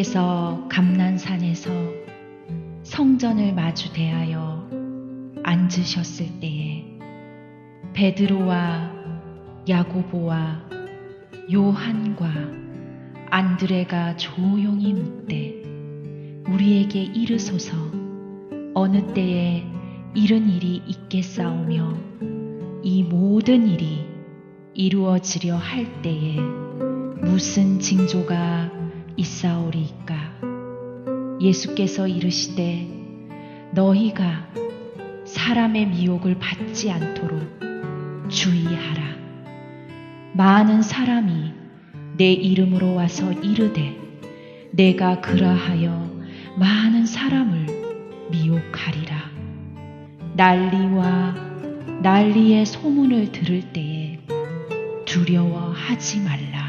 예수께서 감난산에서 성전을 마주 대하여 앉으셨을 때에 베드로와 야고보와 요한과 안드레가 조용히 묻되 우리에게 이르소서 어느 때에 이런 일이 있겠사오며 이 모든 일이 이루어지려 할 때에 무슨 징조가 있사오리이까? 예수께서 이르시되 너희가 사람의 미혹을 받지 않도록 주의하라. 많은 사람이 내 이름으로 와서 이르되 내가 그라하여 많은 사람을 미혹하리라. 난리와 난리의 소문을 들을 때에 두려워하지 말라.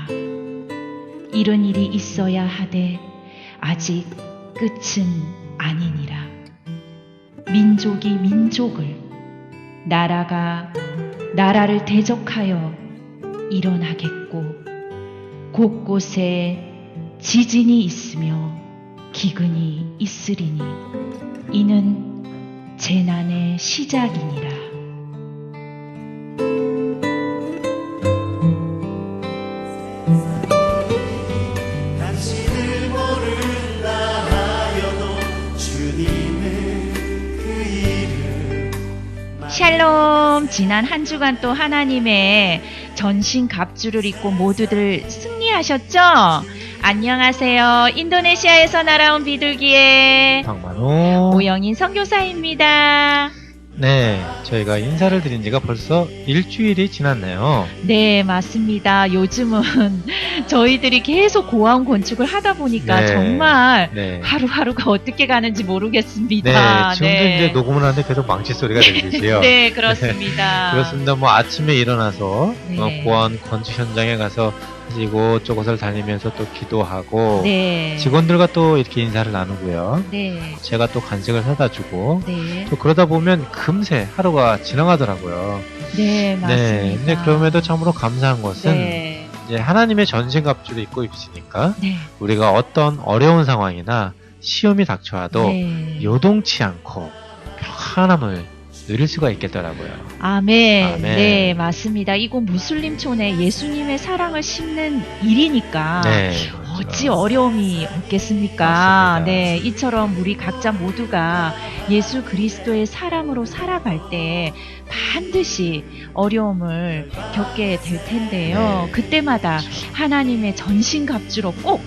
이런 일이 있어야 하되 아직 끝은 아니니라. 민족이 민족을, 나라가 나라를 대적하여 일어나겠고 곳곳에 지진이 있으며 기근이 있으리니 이는 재난의 시작이니라. 당신을 모른다 하여도 주님의 그 이름 샬롬. 지난 한 주간 또 하나님의 전신 갑주를 입고 모두들 승리하셨죠? 안녕하세요. 인도네시아에서 날아온 비둘기의 박만호. 오영인 선교사입니다. 네, 저희가 인사를 드린 지가 벌써 일주일이 지났네요. 네, 맞습니다. 요즘은 저희들이 계속 고아원 건축을 하다 보니까 네. 정말 네. 하루하루가 어떻게 가는지 모르겠습니다. 네, 지금도 네. 이제 녹음을 하는데 계속 망치 소리가 들리지요. 네, 그렇습니다. 그렇습니다. 뭐 아침에 일어나서 네. 고아원 건축 현장에 가서 이곳저곳을 다니면서 또 기도하고 네. 직원들과 또 이렇게 인사를 나누고요. 네. 제가 또 간식을 사다 주고 네. 또 그러다 보면 금세 하루가 지나가더라고요. 네, 맞습니다. 네, 근데 그럼에도 참으로 감사한 것은 네. 이제 하나님의 전신갑주를 입고 있으니까 네. 우리가 어떤 어려운 상황이나 시험이 닥쳐와도 네. 요동치 않고 평안함을 누릴 수가 있겠더라고요. 아멘. 아멘. 네, 맞습니다. 이곳 무슬림촌에 예수님의 사랑을 심는 일이니까 네, 어찌 그렇죠. 어려움이 없겠습니까? 맞습니다. 네, 이처럼 우리 각자 모두가 예수 그리스도의 사랑으로 살아갈 때 반드시 어려움을 겪게 될 텐데요. 네. 그때마다 하나님의 전신갑주로 꼭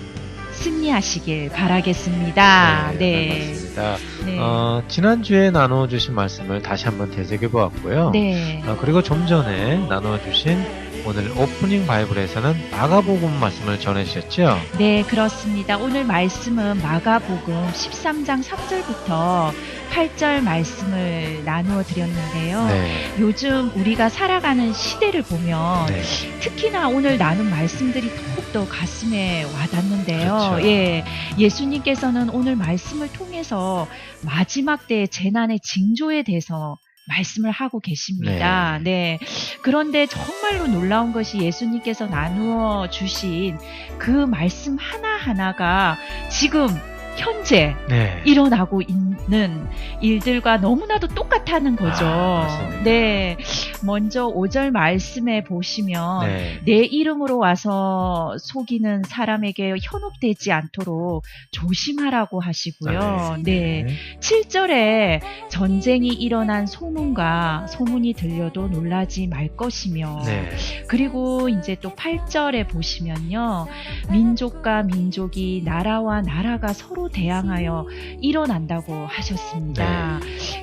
승리하시길 바라겠습니다. 네. 맞습니다. 네. 지난주에 나눠주신 말씀을 다시 한번 되새겨 보았고요. 네. 그리고 좀 전에 나눠주신 오늘 오프닝 바이블에서는 마가복음 말씀을 전해주셨죠? 네, 그렇습니다. 오늘 말씀은 마가복음 13장 3절부터 8절 말씀을 나누어 드렸는데요. 네. 요즘 우리가 살아가는 시대를 보면 네. 특히나 오늘 나눈 말씀들이 더욱더 가슴에 와닿는데요. 그렇죠. 예, 예수님께서는 오늘 말씀을 통해서 마지막 때의 재난의 징조에 대해서 말씀을 하고 계십니다. 네. 그런데 정말로 놀라운 것이 예수님께서 나누어 주신 그 말씀 하나하나가 지금 현재 네. 일어나고 있는 일들과 너무나도 똑같다는 거죠. 맞습니다. 네. 먼저 5절 말씀에 보시면 네. 내 이름으로 와서 속이는 사람에게 현혹되지 않도록 조심하라고 하시고요. 네. 7절에 전쟁이 일어난 소문이 들려도 놀라지 말 것이며 네. 그리고 이제 또 8절에 보시면요. 민족과 민족이 나라와 나라가 서로 대항하여 일어난다고 하셨습니다.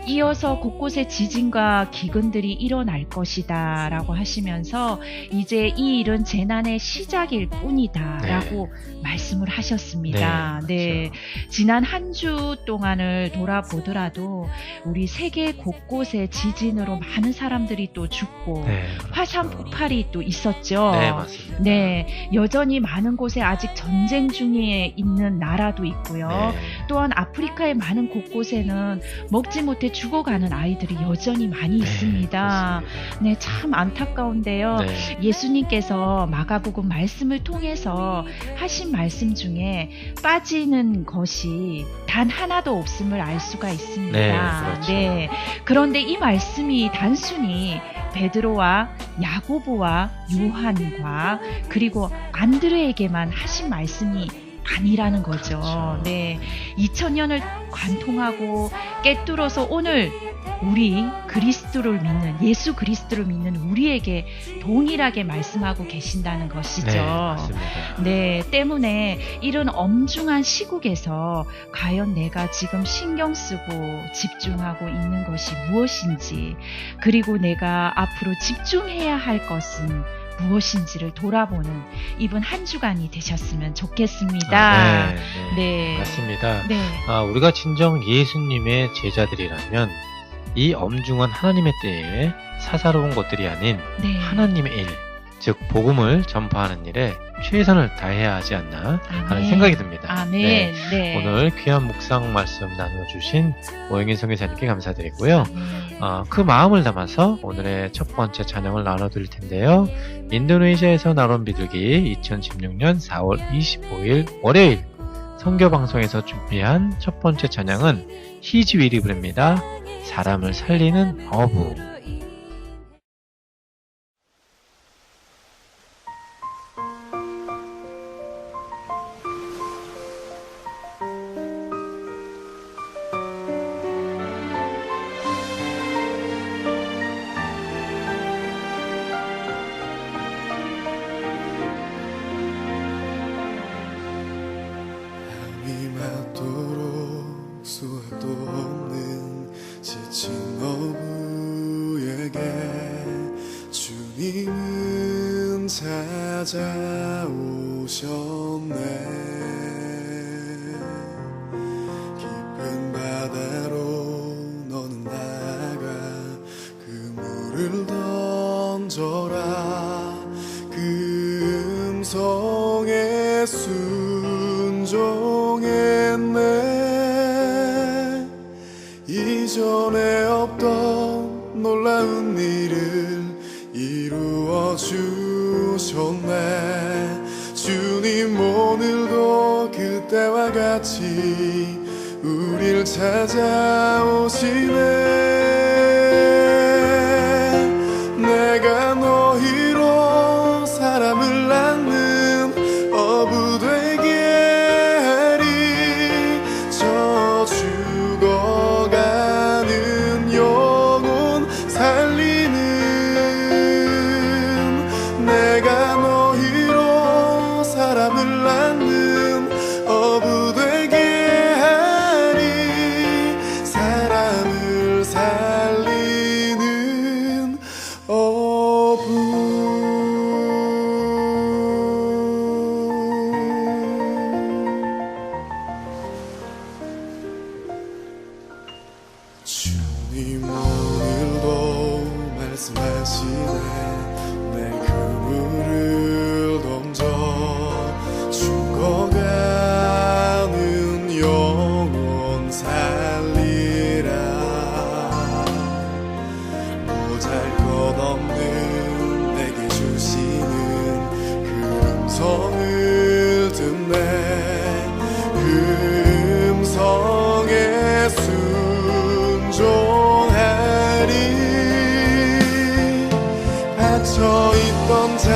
이어서 곳곳에 지진과 기근들이 일어날 것이다 라고 하시면서 이제 이 일은 재난의 시작일 뿐이다 라고 말씀을 하셨습니다. 네. 지난 한 주 동안을 돌아보더라도 우리 세계 곳곳에 지진으로 많은 사람들이 또 죽고 그렇죠. 화산 폭발이 또 있었죠. 네, 맞습니다. 네, 여전히 많은 곳에 아직 전쟁 중에 있는 나라도 있고요. 네. 또한 아프리카의 많은 곳곳에는 먹지 못해 죽어가는 아이들이 여전히 많이 있습니다. 그렇습니다. 네, 참 안타까운데요. 네. 예수님께서 마가복음 말씀을 통해서 하신 말씀 중에 빠지는 것이 단 하나도 없음을 알 수가 있습니다. 네, 그렇죠. 네. 그런데 이 말씀이 단순히 베드로와 야고보와 요한과 그리고 안드레에게만 하신 말씀이 아니라는 거죠. 그렇죠. 네. 2000년을 관통하고 깨뚫어서 오늘 우리 그리스도를 믿는, 예수 그리스도를 믿는 우리에게 동일하게 말씀하고 계신다는 것이죠. 네, 맞습니다. 네, 때문에 이런 엄중한 시국에서 과연 내가 지금 신경 쓰고 집중하고 있는 것이 무엇인지, 그리고 내가 앞으로 집중해야 할 것은 무엇인지를 돌아보는 이번 한 주간이 되셨으면 좋겠습니다. 네, 네. 맞습니다. 네. 우리가 진정 예수님의 제자들이라면 이 엄중한 하나님의 때에 사사로운 것들이 아닌 네. 하나님의 일, 즉 복음을 전파하는 일에 최선을 다해야 하지 않나 하는 아멘. 생각이 듭니다. 아멘. 네. 네. 오늘 귀한 묵상 말씀 나눠주신 오영인 선교사님께 감사드리고요. 그 마음을 담아서 오늘의 첫 번째 찬양을 나눠드릴 텐데요. 인도네시아에서 나온 비둘기 2016년 4월 25일 월요일 선교방송에서 준비한 첫 번째 찬양은 히즈위리브입니다. 사람을 살리는 어부. 밤이 맞도록 수학도 없는 지친 어부에게 주님은 찾아오셨네. 깊은 바다로 너는 나가 그 물을 던져라. 그 음성에 순종했네. 이전에 없던 놀라운 일을 이루어 주셨네. 주님 오늘도 그때와 같이 우릴 찾아오시네. 내가 너희로 사람을 낳는 어부 되게 하리. 저 죽어가는 영혼 살리는. 내가 너희로 사람을 낳는 어부 되게 하리. 사람을 살리는 어부. 주님 오늘도 말씀하시네. 내 그물을 던져 죽어가는 영혼 살리라. 보잘것없는 내게 주시는 그 음성을 듣네. 그 음성에 순종하리. 갇혀있던 자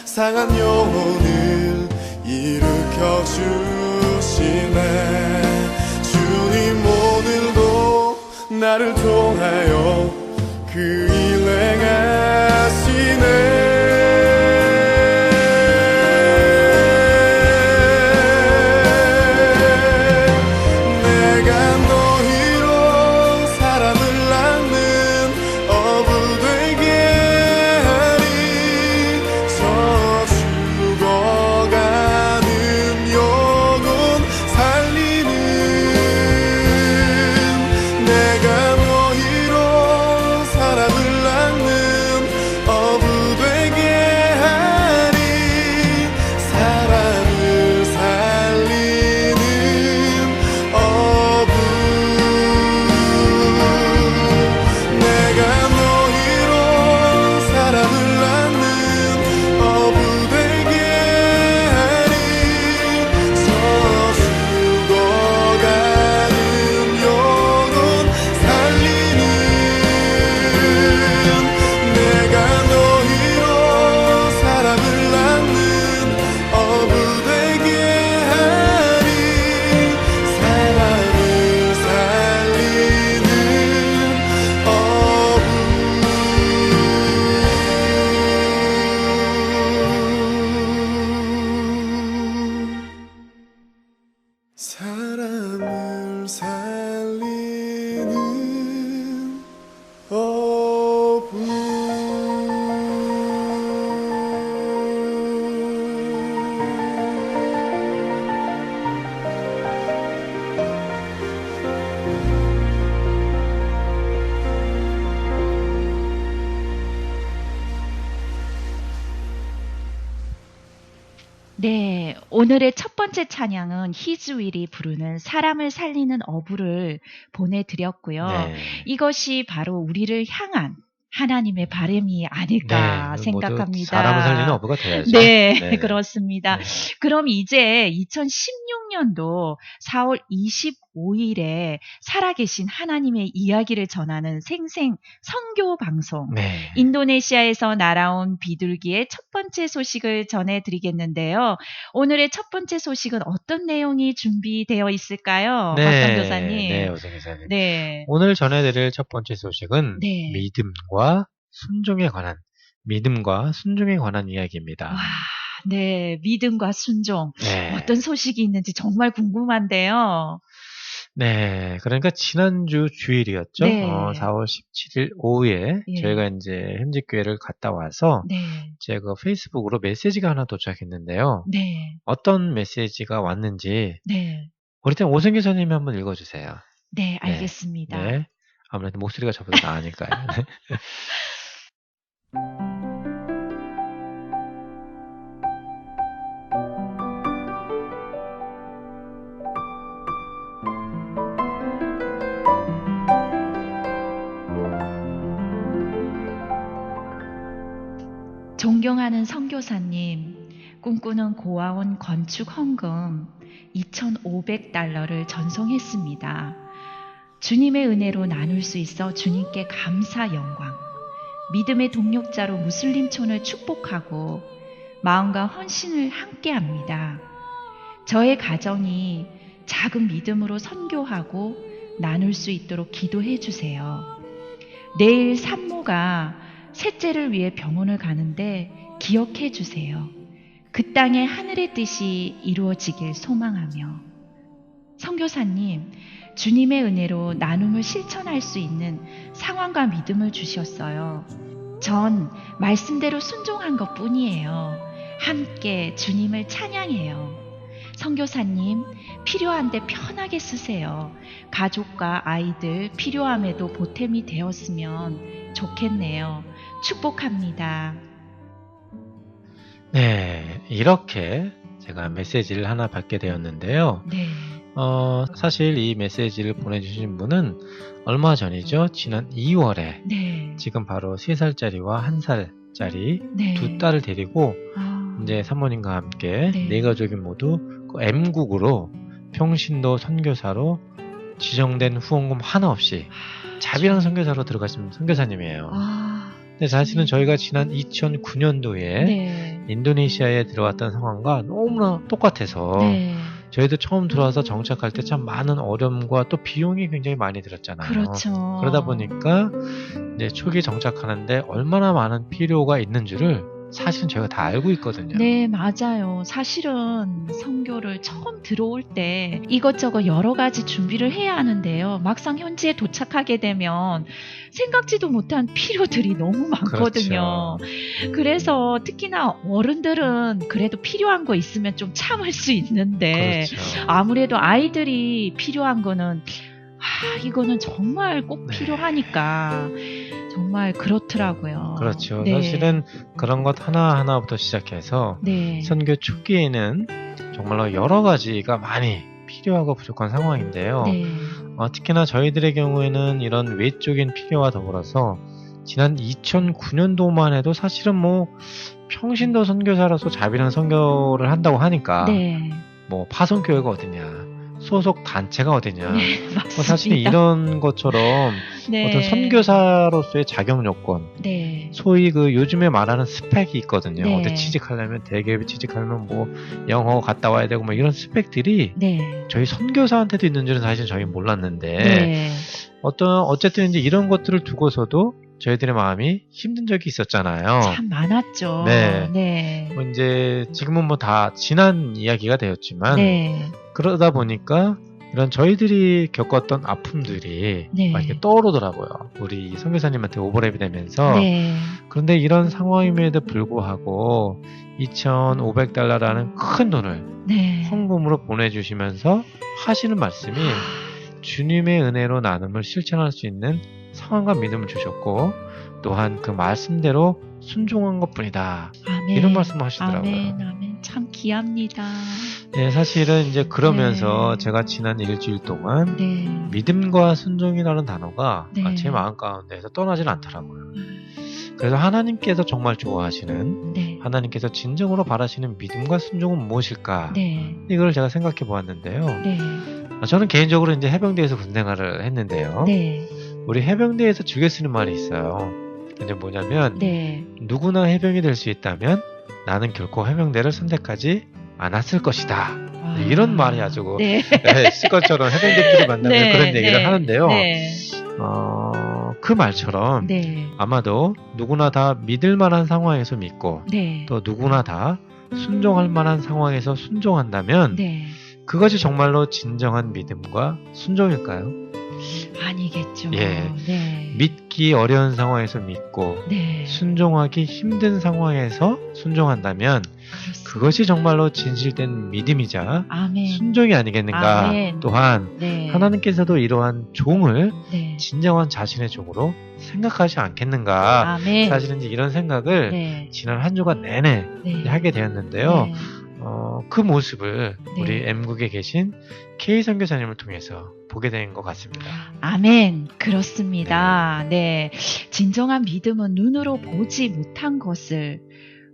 상한 영혼을 일으켜 주시네. 주님 오늘도 나를 통하여 그 일 행하시네. 내가 너희로 사람을 낳는 어부 되게 하리. 저 죽어가는 영혼 살리는. 내가 너희로 사람을 낳는 어부 되게 사람을 살리는 어부. 네, 오늘의 첫 번째 찬양은 히즈윌이 부르는 사람을 살리는 어부를 보내드렸고요. 네. 이것이 바로 우리를 향한 하나님의 바람이 아닐까 모두 생각합니다. 사람을 살리는 어부가 돼야죠. 네, 그렇습니다. 네. 그럼 이제 2016년도 4월 25일에 살아계신 하나님의 이야기를 전하는 생생 선교 방송 네. 인도네시아에서 날아온 비둘기의 첫 번째 소식을 전해드리겠는데요. 오늘의 첫 번째 소식은 어떤 내용이 준비되어 있을까요? 박선 교사님. 네, 오성 교사님. 네. 오늘 전해드릴 첫 번째 소식은 네. 믿음과 순종에 관한 이야기입니다. 와, 네, 믿음과 순종. 네. 어떤 소식이 있는지 정말 궁금한데요. 네, 그러니까 지난주 주일이었죠. 네. 4월 17일 오후에 예. 저희가 이제 현직교회를 갔다 와서 네, 제가 페이스북으로 메시지가 하나 도착했는데요. 네, 어떤 메시지가 왔는지 네, 우리 때 오승 교사님이 한번 읽어주세요. 네, 알겠습니다. 네, 아무래도 목소리가 저보다 나으니까요. 존경하는 선교사님, 꿈꾸는 고아원 건축 헌금 2,500달러를 전송했습니다. 주님의 은혜로 나눌 수 있어 주님께 감사 영광. 믿음의 동력자로 무슬림촌을 축복하고 마음과 헌신을 함께합니다. 저의 가정이 작은 믿음으로 선교하고 나눌 수 있도록 기도해 주세요. 내일 산모가 셋째를 위해 병원을 가는데 기억해 주세요. 그 땅에 하늘의 뜻이 이루어지길 소망하며. 선교사님, 주님의 은혜로 나눔을 실천할 수 있는 상황과 믿음을 주셨어요. 전 말씀대로 순종한 것 뿐이에요. 함께 주님을 찬양해요. 선교사님, 필요한데 편하게 쓰세요. 가족과 아이들 필요함에도 보탬이 되었으면 좋겠네요. 축복합니다. 네, 이렇게 제가 메시지를 하나 받게 되었는데요. 네, 사실 이 메시지를 보내주신 분은 얼마 전이죠. 지난 2월에 네, 지금 바로 3살짜리와 1살짜리 네. 두 딸을 데리고 아, 이제 사모님과 함께 네. 네 가족이 모두 그 M국으로 평신도 선교사로 지정된 후원금 하나 없이 자비랑 선교사로 들어가신 선교사님이에요. 아, 근데 사실은 저희가 지난 2009년도에 네, 인도네시아에 들어왔던 상황과 너무나 똑같아서 네, 저희도 처음 들어와서 정착할 때 참 많은 어려움과 또 비용이 굉장히 많이 들었잖아요. 그렇죠. 그러다 보니까 이제 초기 정착하는데 얼마나 많은 필요가 있는 줄을 사실은 저희가 다 알고 있거든요. 네, 맞아요. 사실은 선교를 처음 들어올 때 이것저것 여러 가지 준비를 해야 하는데요. 막상 현지에 도착하게 되면 생각지도 못한 필요들이 너무 많거든요. 그렇죠. 그래서 특히나 어른들은 그래도 필요한 거 있으면 좀 참을 수 있는데 그렇죠. 아무래도 아이들이 필요한 거는 이거는 정말 꼭 네. 필요하니까 정말 그렇더라고요. 그렇죠. 네. 사실은 그런 것 하나하나부터 시작해서 네. 선교 초기에는 정말로 여러 가지가 많이 필요하고 부족한 상황인데요. 네. 특히나 저희들의 경우에는 이런 외적인 필요와 더불어서 지난 2009년도만 해도 사실은 뭐 평신도 선교사로서 자비랑 선교를 한다고 하니까 네. 뭐 파송교회가 어디냐, 소속 단체가 어디냐, 네, 맞습니다. 사실 이런 것처럼 네. 어떤 선교사로서의 자격 요건, 네. 소위 그 요즘에 말하는 스펙이 있거든요. 네. 어디 취직하려면 대기업에 취직하려면 뭐 영어 갔다 와야 되고 뭐 이런 스펙들이 네. 저희 선교사한테도 있는 줄은 사실 저희 몰랐는데 네. 어쨌든 이제 이런 것들을 두고서도 저희들의 마음이 힘든 적이 있었잖아요. 참 많았죠. 네. 네. 뭐 이제 지금은 뭐 다 지난 이야기가 되었지만 네. 그러다 보니까 이런 저희들이 겪었던 아픔들이 네. 막 이렇게 떠오르더라고요. 우리 선교사님한테 오버랩이 되면서. 네. 그런데 이런 상황임에도 불구하고 2,500달러라는 큰 돈을 네. 헌금으로 보내주시면서 하시는 말씀이 주님의 은혜로 나눔을 실천할 수 있는 상황과 믿음을 주셨고, 또한 그 말씀대로 순종한 것뿐이다. 아멘. 이런 말씀을 하시더라고요. 아멘. 아멘. 참 귀합니다. 예, 사실은 이제 그러면서 네. 제가 지난 일주일 동안 네. 믿음과 순종이라는 단어가 네. 제 마음 가운데서 떠나질 않더라고요. 그래서 하나님께서 정말 좋아하시는, 네. 하나님께서 진정으로 바라시는 믿음과 순종은 무엇일까? 네. 이걸 제가 생각해 보았는데요. 네. 저는 개인적으로 이제 해병대에서 군 생활을 했는데요. 네. 우리 해병대에서 즐겨 쓰는 말이 있어요. 근데 뭐냐면, 네. 누구나 해병이 될 수 있다면 나는 결코 해병대를 선택하지 않았을 것이다. 아. 이런 말이 아주 네. 시것처럼 해병대끼리 만나면 네. 그런 얘기를 네. 하는데요. 네. 그 말처럼 네. 아마도 누구나 다 믿을 만한 상황에서 믿고, 네. 또 누구나 다 순종할 만한 상황에서 순종한다면 네. 그것이 정말로 진정한 믿음과 순종일까요? 아니겠죠. 예. 네. 믿기 어려운 상황에서 믿고 네. 순종하기 힘든 상황에서 순종한다면 그렇습니다. 그것이 정말로 진실된 믿음이자 아멘. 순종이 아니겠는가. 아멘. 또한 네. 하나님께서도 이러한 종을 네. 진정한 자신의 종으로 생각하지 않겠는가. 아멘. 사실은 이제 이런 생각을 네. 지난 한 주간 내내 네. 하게 되었는데요. 네. 그 모습을 네. 우리 M국에 계신 K 선교사님을 통해서 보게 된 것 같습니다. 아멘. 그렇습니다. 네. 진정한 믿음은 눈으로 보지 못한 것을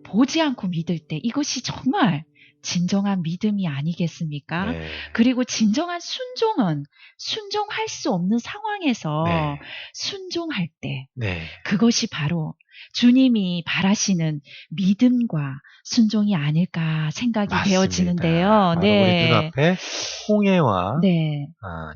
보지 않고 믿을 때 이것이 정말 진정한 믿음이 아니겠습니까? 네. 그리고 진정한 순종은 순종할 수 없는 상황에서 네. 순종할 때 네. 그것이 바로 주님이 바라시는 믿음과 순종이 아닐까 생각이 맞습니다. 되어지는데요. 바로 네. 우리 눈앞에 홍해와 네.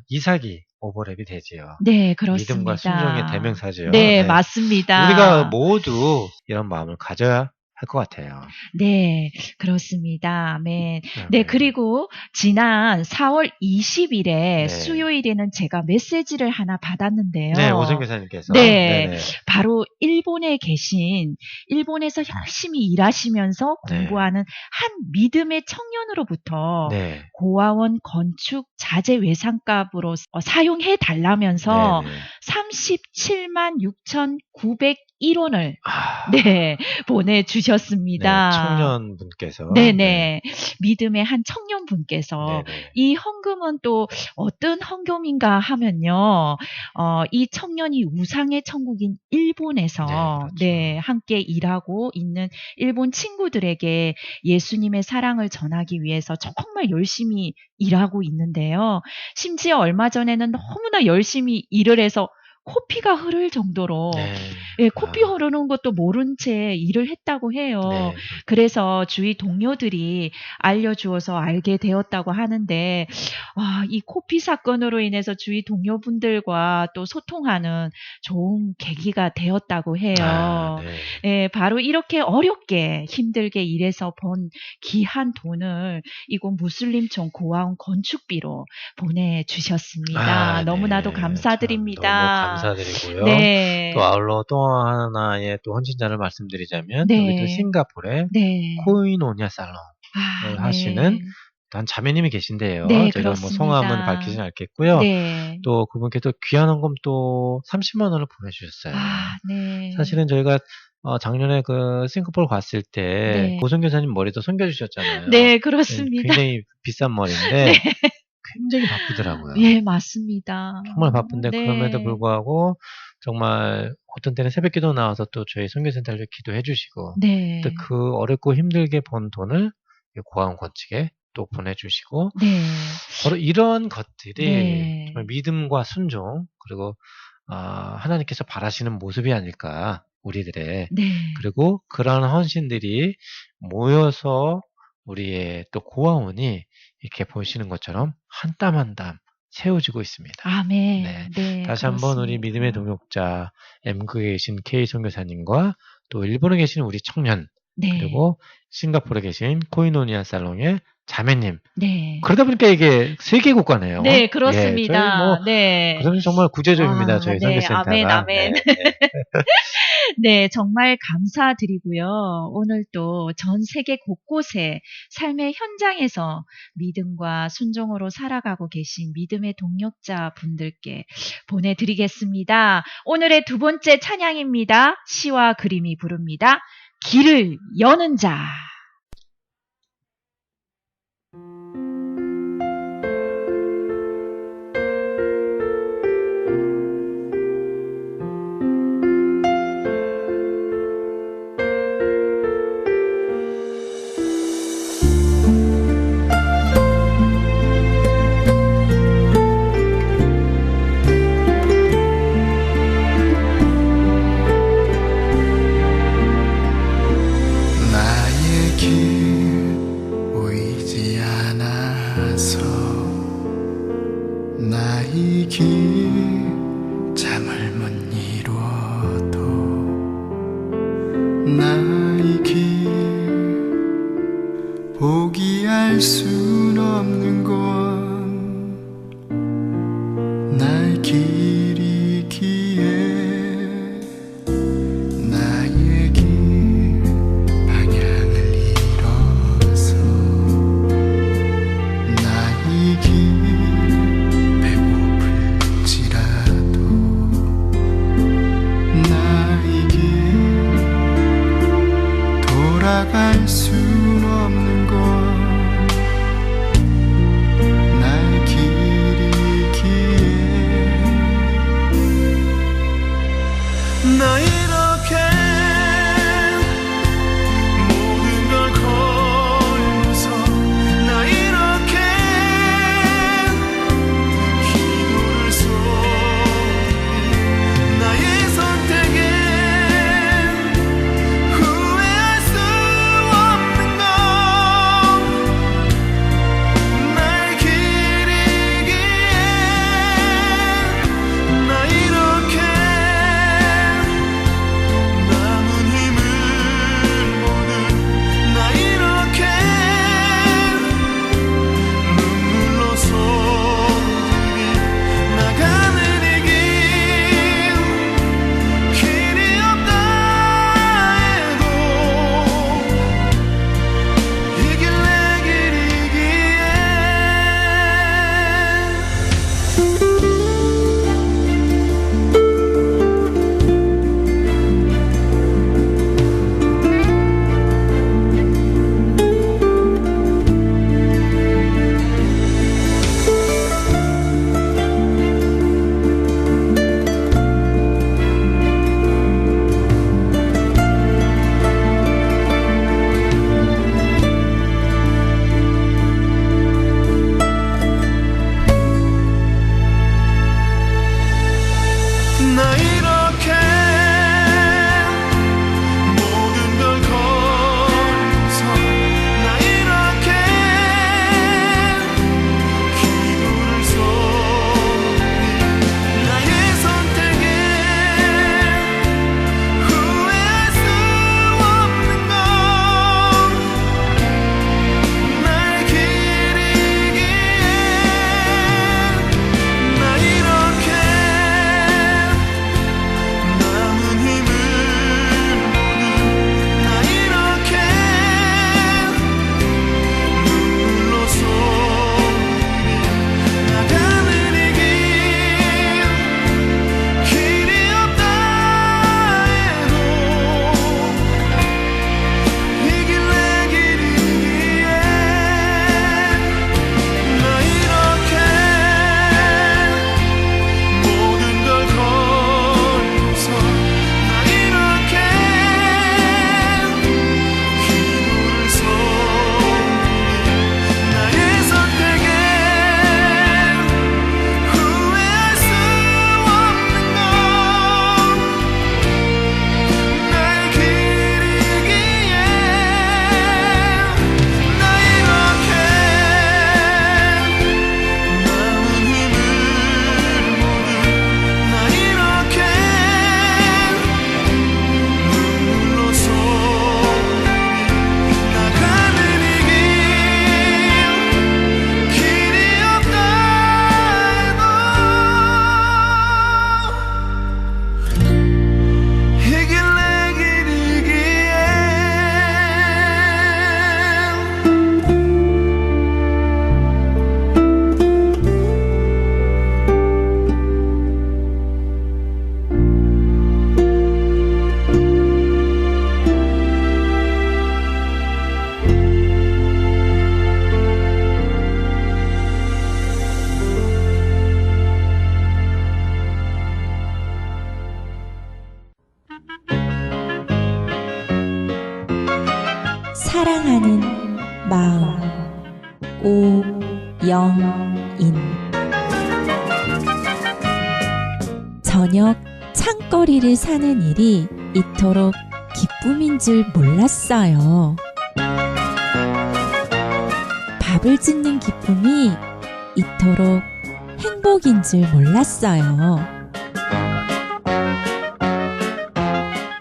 이삭이 오버랩이 되지요. 네, 그렇습니다. 믿음과 순종의 대명사죠. 네, 맞습니다. 우리가 모두 이런 마음을 가져야 할 것 같아요. 네, 그렇습니다. 아멘. 네, 그리고 지난 4월 20일에 네. 수요일에는 제가 메시지를 하나 받았는데요. 네, 오승 교사님께서. 네. 네네. 바로 일본에서 열심히 일하시면서 네. 공부하는 한 믿음의 청년으로부터 네. 고아원 건축 자재 외상값으로 사용해 달라면서 네네. 37만 6,901원을 아, 네, 보내주셨습니다. 네, 청년분께서. 네네. 믿음의 한 청년분께서 네네. 이 헌금은 또 어떤 헌금인가 하면요, 이 청년이 우상의 천국인 일본에서 네, 그렇죠. 네, 함께 일하고 있는 일본 친구들에게 예수님의 사랑을 전하기 위해서 정말 열심히 일하고 있는데요. 심지어 얼마 전에는 너무나 열심히 일을 해서 코피가 흐를 정도로 네. 예, 코피 흐르는 것도 모른 채 일을 했다고 해요. 네. 그래서 주위 동료들이 알려주어서 알게 되었다고 하는데, 이 코피 사건으로 인해서 주위 동료분들과 또 소통하는 좋은 계기가 되었다고 해요. 아, 네. 예, 바로 이렇게 어렵게 힘들게 일해서 번 귀한 돈을 이곳 무슬림촌 고아원 건축비로 보내주셨습니다. 아, 너무나도 네. 감사드립니다. 참 너무 감사드리고요. 네. 또 아울러 또 하나의 또 헌신자를 말씀드리자면 네. 여기 또 싱가포르에 네. 코이노니아 살롱을 하시는 한 자매님이 계신데요. 네, 제가 뭐 그렇습니다. 성함은 밝히진 않겠고요. 네. 또 그분께서 귀한 헌금 또 30만 원을 보내주셨어요. 네. 사실은 저희가 작년에 그 싱가포르 갔을 때 네. 고선 교사님 머리도 섬겨주셨잖아요. 네, 그렇습니다. 굉장히 비싼 머리인데 네. 굉장히 바쁘더라고요. 예, 맞습니다. 정말 바쁜데 네. 그럼에도 불구하고 정말 어떤 때는 새벽기도 나와서 또 저희 선교센터를 기도해 주시고 네. 또 그 어렵고 힘들게 번 돈을 고아원 건축에 또 보내주시고 네. 바로 이런 것들이 네. 정말 믿음과 순종 그리고 하나님께서 바라시는 모습이 아닐까 우리들의 네. 그리고 그러한 헌신들이 모여서 우리의 또 고아원이 이렇게 보시는 것처럼 한 땀 한 땀 세워지고 있습니다. 아멘. 네. 네. 다시 한번 우리 그렇습니다. 믿음의 동역자 M국에 계신 K 선교사님과 또 일본에 계신 우리 청년 네. 그리고 싱가포르에 계신 코이노니아 살롱의 자매님. 네. 그러다 보니까 이게 세계 국가네요. 네, 예, 그렇습니다. 저희 뭐 네. 그러면 정말 구체적입니다. 아, 저희 네, 선교센터가. 아멘, 아멘. 네, 네. 네, 정말 감사드리고요. 오늘 또 전 세계 곳곳에 삶의 현장에서 믿음과 순종으로 살아가고 계신 믿음의 동력자 분들께 보내드리겠습니다. 오늘의 두 번째 찬양입니다. 시와 그림이 부릅니다. 길을 여는 자. 나의 길 보이지 않아서 나의 길 잠을 못 이루어도 나의 길 포기할 순 없는 건 나의 길이기에 나의 길 방향을 잃어서 나의 길 배고플지라도 나의 길 돌아갈 순 없는 건 저녁 창거리를 사는 일이 이토록 기쁨인 줄 몰랐어요. 밥을 짓는 기쁨이 이토록 행복인 줄 몰랐어요.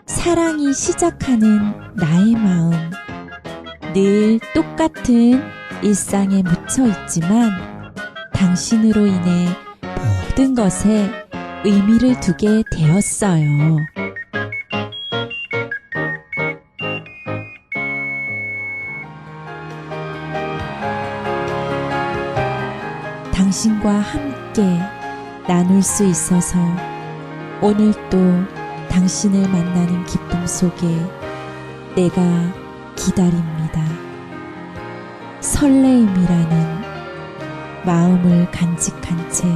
사랑이 시작하는 나의 마음, 늘 똑같은 일상에 묻혀 있지만 당신으로 인해 모든 것에 의미를 두게 되었어요. 당신과 함께 나눌 수 있어서 오늘 또 당신을 만나는 기쁨 속에 내가 기다립니다. 설레임이라는 마음을 간직한 채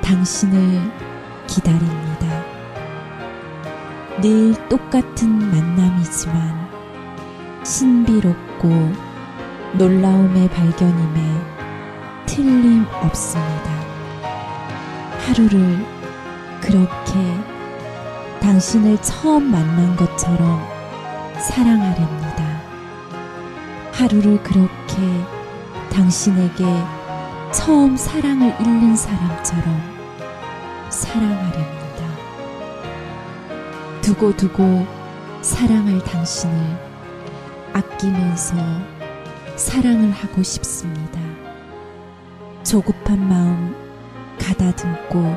당신을 기다립니다. 늘 똑같은 만남이지만 신비롭고 놀라움의 발견임에 틀림없습니다. 하루를 그렇게 당신을 처음 만난 것처럼 사랑하렵니다. 하루를 그렇게 당신에게 처음 사랑을 잃는 사람처럼 사랑하렵니다. 두고두고 사랑할 당신을 아끼면서 사랑을 하고 싶습니다. 조급한 마음 가다듬고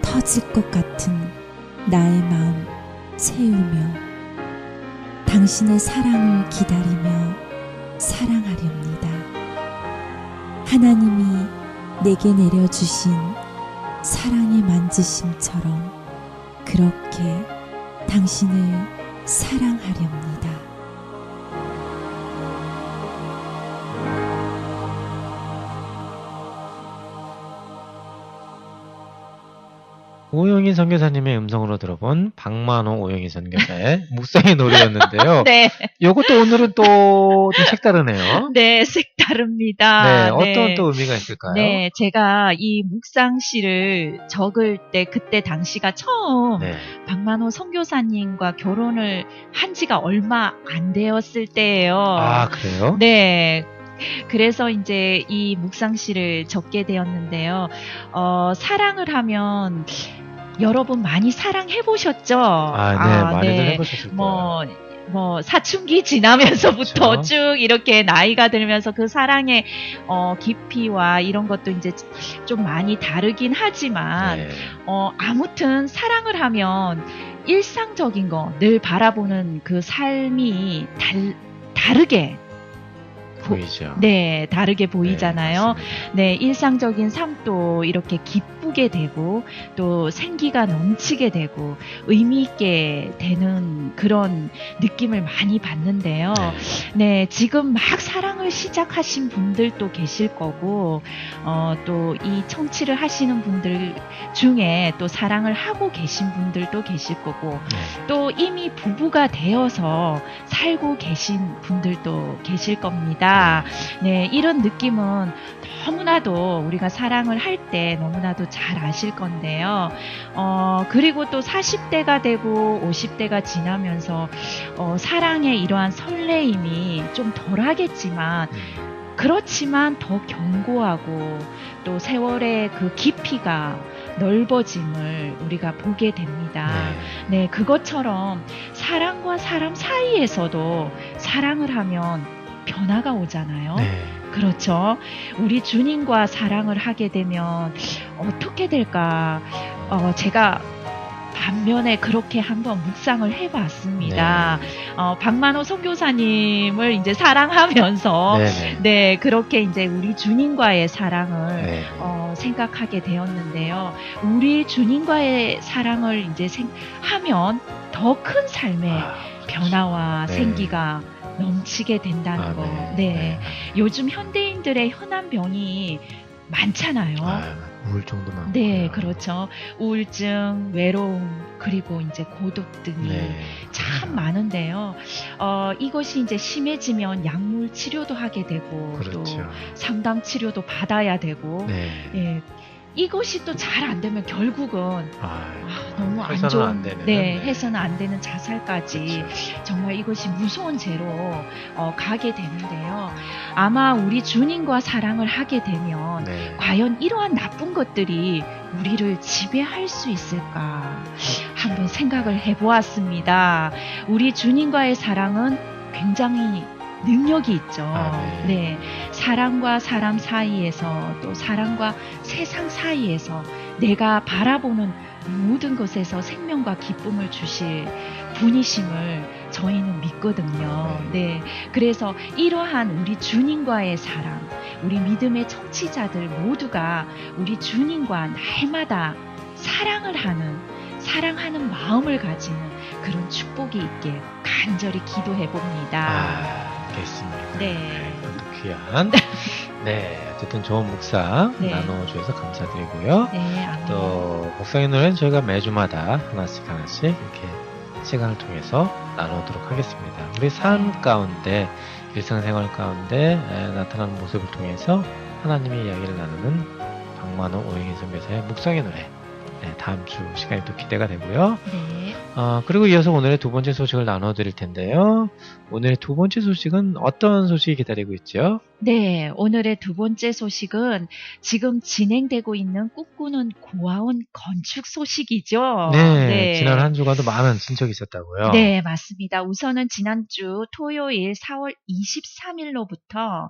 터질 것 같은 나의 마음 채우며 당신의 사랑을 기다리며 사랑하렵니다. 하나님이 내게 내려주신 사랑의 만지심처럼 그렇게 당신을 사랑하렵니다. 오영희 선교사님의 음성으로 들어본 박만호 오영희 선교사의 묵상의 노래였는데요. 네. 요것도 오늘은 또 좀 색다르네요. 네, 색다릅니다. 네, 어떤 또 의미가 있을까요? 네, 제가 이 묵상시를 적을 때 그때 당시가 처음 네. 박만호 선교사님과 결혼을 한 지가 얼마 안 되었을 때예요. 아, 그래요? 네. 그래서 이제 이 묵상시를 적게 되었는데요. 사랑을 하면 여러분 많이 사랑해 보셨죠? 많이들 해보셨을 거예요. 사춘기 지나면서부터 그렇죠. 쭉 이렇게 나이가 들면서 그 사랑의 깊이와 이런 것도 이제 좀 많이 다르긴 하지만 네. 아무튼 사랑을 하면 일상적인 거 늘 바라보는 그 삶이 다르게 보이죠. 네, 다르게 보이잖아요. 네, 네, 일상적인 삶도 이렇게 기쁘게 되고 또 생기가 넘치게 되고 의미 있게 되는 그런 느낌을 많이 받는데요. 네, 지금 막 사랑을 시작하신 분들도 계실 거고 또 이 청취를 하시는 분들 중에 또 사랑을 하고 계신 분들도 계실 거고 또 이미 부부가 되어서 살고 계신 분들도 계실 겁니다. 네, 이런 느낌은 너무나도 우리가 사랑을 할 때 너무나도 잘 아실 건데요. 그리고 또 40대가 되고 50대가 지나면서 사랑의 이러한 설레임이 좀 덜하겠지만 그렇지만 더 견고하고 또 세월의 그 깊이가 넓어짐을 우리가 보게 됩니다. 네, 그것처럼 사람과 사람 사이에서도 사랑을 하면 변화가 오잖아요. 네. 그렇죠. 우리 주님과 사랑을 하게 되면 어떻게 될까? 제가 반면에 그렇게 한번 묵상을 해봤습니다. 박만호 선교사님을 이제 사랑하면서 네, 그렇게 이제 우리 주님과의 사랑을 생각하게 되었는데요. 우리 주님과의 사랑을 이제 하면 더 큰 삶의 변화와 생기가 넘치게 된다는 거. 네. 요즘 현대인들의 흔한 병이 많잖아요. 우울증도 많고. 네, 그렇죠. 우울증, 외로움, 그리고 이제 고독 등이 참 많은데요. 이것이 이제 심해지면 약물 치료도 하게 되고, 그렇죠. 또 상담 치료도 받아야 되고, 예. 이것이 또 잘 안 되면 결국은 너무 안 해서는 좋은, 안 되는. 네, 해서는 안 되는 자살까지 그렇죠. 정말 이것이 무서운 죄로 가게 되는데요. 아마 우리 주님과 사랑을 하게 되면 네. 과연 이러한 나쁜 것들이 우리를 지배할 수 있을까 한번 생각을 해보았습니다. 우리 주님과의 사랑은 굉장히 능력이 있죠. 네. 사람과 사람 사이에서 또 사람과 세상 사이에서 내가 바라보는 모든 것에서 생명과 기쁨을 주실 분이심을 저희는 믿거든요. 네. 그래서 이러한 우리 주님과의 사랑, 우리 믿음의 청취자들 모두가 우리 주님과 날마다 사랑하는 마음을 가지는 그런 축복이 있길 간절히 기도해 봅니다. 알겠습니다. 네. 그것도 귀한. 네. 어쨌든 좋은 묵상 네. 나눠주셔서 감사드리고요. 네, 아멘. 또 묵상의 노래는 저희가 매주마다 하나씩 이렇게 시간을 통해서 나누도록 하겠습니다. 우리 삶 가운데, 일상생활 가운데 나타나는 모습을 통해서 하나님의 이야기를 나누는 박만호 오영희 선교사의 묵상의 노래. 네, 다음 주 시간이 또 기대가 되고요. 네. 그리고 이어서 오늘의 두 번째 소식을 나눠드릴 텐데요. 오늘의 두 번째 소식은 어떤 소식이 기다리고 있죠? 네, 오늘의 두 번째 소식은 지금 진행되고 있는 꿈꾸는 고아원 건축 소식이죠. 네, 지난 한 주간도 많은 친척이 있었다고요? 네, 맞습니다. 우선은 지난주 토요일 4월 23일로부터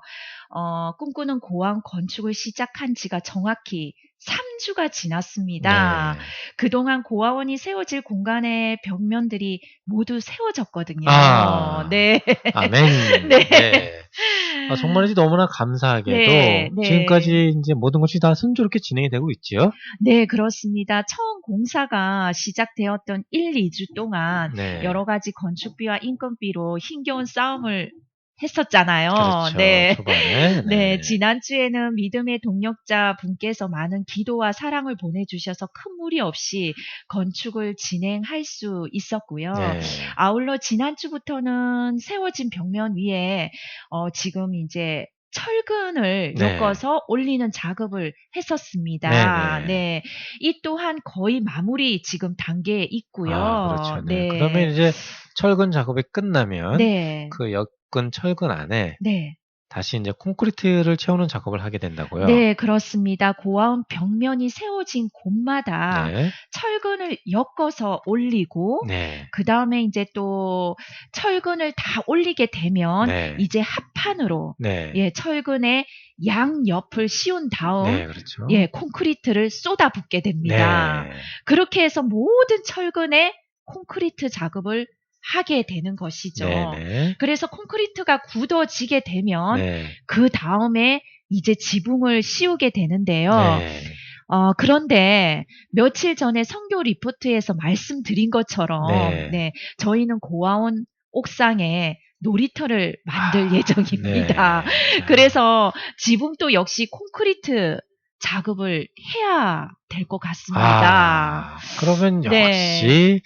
꿈꾸는 고아원 건축을 시작한 지가 정확히 3주가 지났습니다. 네. 그동안 고아원이 세워질 공간의 벽면들이 모두 세워졌거든요. 네. 아멘. 네. 네. 정말이지 너무나 감사하게도 네, 네. 지금까지 이제 모든 것이 다 순조롭게 진행이 되고 있지요? 네, 그렇습니다. 처음 공사가 시작되었던 1, 2주 동안 네. 여러 가지 건축비와 인건비로 힘겨운 싸움을 했었잖아요. 그렇죠. 네. 초반에. 네, 지난주에는 믿음의 동력자 분께서 많은 기도와 사랑을 보내주셔서 큰 무리 없이 건축을 진행할 수 있었고요. 네. 아울러 지난주부터는 세워진 벽면 위에 지금 이제 철근을 네. 엮어서 올리는 작업을 했었습니다. 네네. 네. 이 또한 거의 마무리 지금 단계에 있고요. 그렇죠. 네. 네. 그러면 이제 철근 작업이 끝나면 네. 그 엮은 철근 안에 네. 다시 이제 콘크리트를 채우는 작업을 하게 된다고요? 네, 그렇습니다. 고아원 벽면이 세워진 곳마다 네. 철근을 엮어서 올리고 네. 그 다음에 이제 또 철근을 다 올리게 되면 네. 이제 합판으로 네. 예, 철근의 양옆을 씌운 다음 네, 그렇죠. 예, 콘크리트를 쏟아붓게 됩니다. 네. 그렇게 해서 모든 철근에 콘크리트 작업을 하게 되는 것이죠. 네. 그래서 콘크리트가 굳어지게 되면 네. 그 다음에 이제 지붕을 씌우게 되는데요. 네. 그런데 며칠 전에 선교 리포트에서 말씀드린 것처럼 네. 네, 저희는 고아원 옥상에 놀이터를 만들 예정입니다. 네. 그래서 지붕도 역시 콘크리트 작업을 해야 될 것 같습니다. 그러면 네. 역시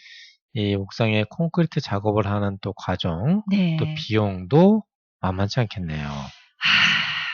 이 옥상에 콘크리트 작업을 하는 또 과정, 네. 또 비용도 만만치 않겠네요.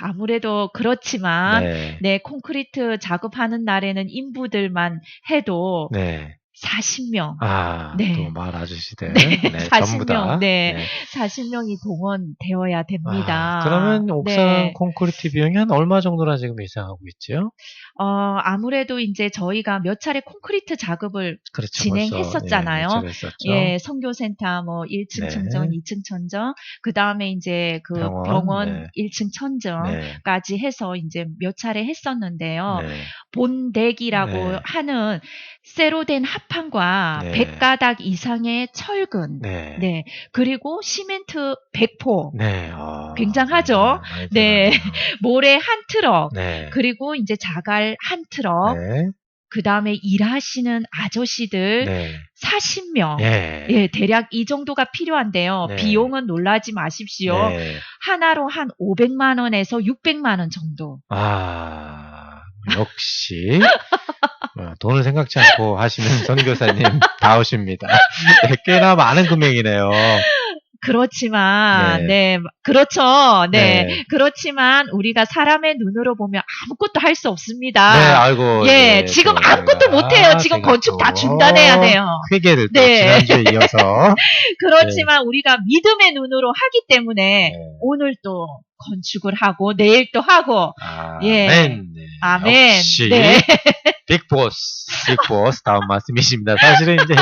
아무래도 그렇지만 네. 네, 콘크리트 작업하는 날에는 인부들만 해도 네. 40명. 또 네. 말 아저씨들. 네, 네, 전부 다. 40명. 네. 40명이 동원되어야 됩니다. 그러면 옥상 네. 콘크리트 비용이 한 얼마 정도나 지금 예상하고 있죠? 아무래도 이제 저희가 몇 차례 콘크리트 작업을 그렇죠. 진행했었잖아요. 벌써, 몇 차례 했었죠. 예, 선교센터 뭐 1층 네. 천정, 2층 천정, 그 다음에 이제 그 병원 네. 1층 천정까지 네. 해서 이제 몇 차례 했었는데요. 네. 본덱이라고 네. 하는 쇠로 된 합판과 네. 100가닥 이상의 철근, 네. 네, 그리고 시멘트 100포, 네. 굉장하죠? 많이 네. 들어가네요. 모래 한 트럭, 네. 그리고 이제 자갈 한 트럭, 네. 그 다음에 일하시는 아저씨들 네. 40명. 네. 예, 대략 이 정도가 필요한데요. 네. 비용은 놀라지 마십시오. 네. 하나로 한 500만 원에서 600만 원 정도. 역시 돈을 생각지 않고 하시는 선교사님 다우십니다. 네, 꽤나 많은 금액이네요. 그렇지만, 네. 그렇죠. 네. 네. 그렇지만, 우리가 사람의 눈으로 보면 아무것도 할 수 네, 없습니다. 아이고. 예, 지금 아무것도 못해요. 지금 제가 건축 다 또 중단해야 돼요. 회개를 또 네. 지난주에 이어서. 그렇지만 우리가 믿음의 눈으로 하기 때문에 네. 오늘 또 건축을 하고 내일 또 하고 예. 아멘. 네. 아멘. 역시 네. 빅보스 다운 말씀이십니다. 사실은 이제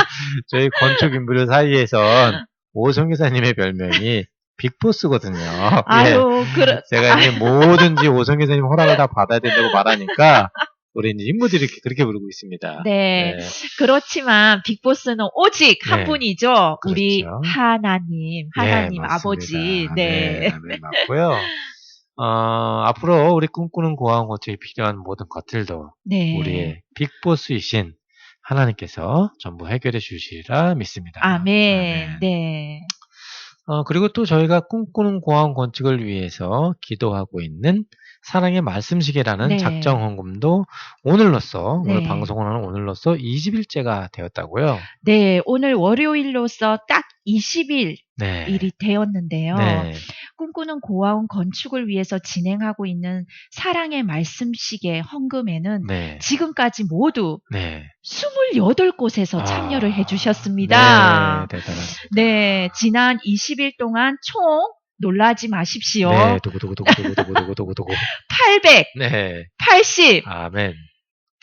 저희 건축 인부들 사이에선 오성교사님의 별명이 빅보스거든요. 아유, 제가 이제 뭐든지 오성교사님 허락을 다 받아야 된다고 말하니까 우리 이제 인부들이 그렇게 부르고 있습니다. 네. 그렇지만 빅보스는 오직 한 네. 분이죠. 우리 그렇죠. 하나님 네, 아버지. 맞습니다. 네. 네, 맞고요. 앞으로 우리 꿈꾸는 고아원 건축에 필요한 모든 것들도 네. 우리의 빅보스이신 하나님께서 전부 해결해 주시리라 믿습니다. 아멘. 네. 그리고 또 저희가 꿈꾸는 고아원 건축을 위해서 기도하고 있는 사랑의 말씀시계라는 네. 작정 헌금도 오늘로써 네. 오늘 방송을 하는 오늘로써 20일째가 되었다고요. 네, 오늘 월요일로서 딱 20일 네. 일이 되었는데요. 네. 꿈꾸는 고아원 건축을 위해서 진행하고 있는 사랑의 말씀시계 헌금에는 네. 지금까지 모두 네. 28곳에서 참여를 해주셨습니다. 네, 대단합니다. 네, 지난 20일 동안 총 놀라지 마십시오. 네, 두구두구두구두구두구두구두구. 880 네. 아멘.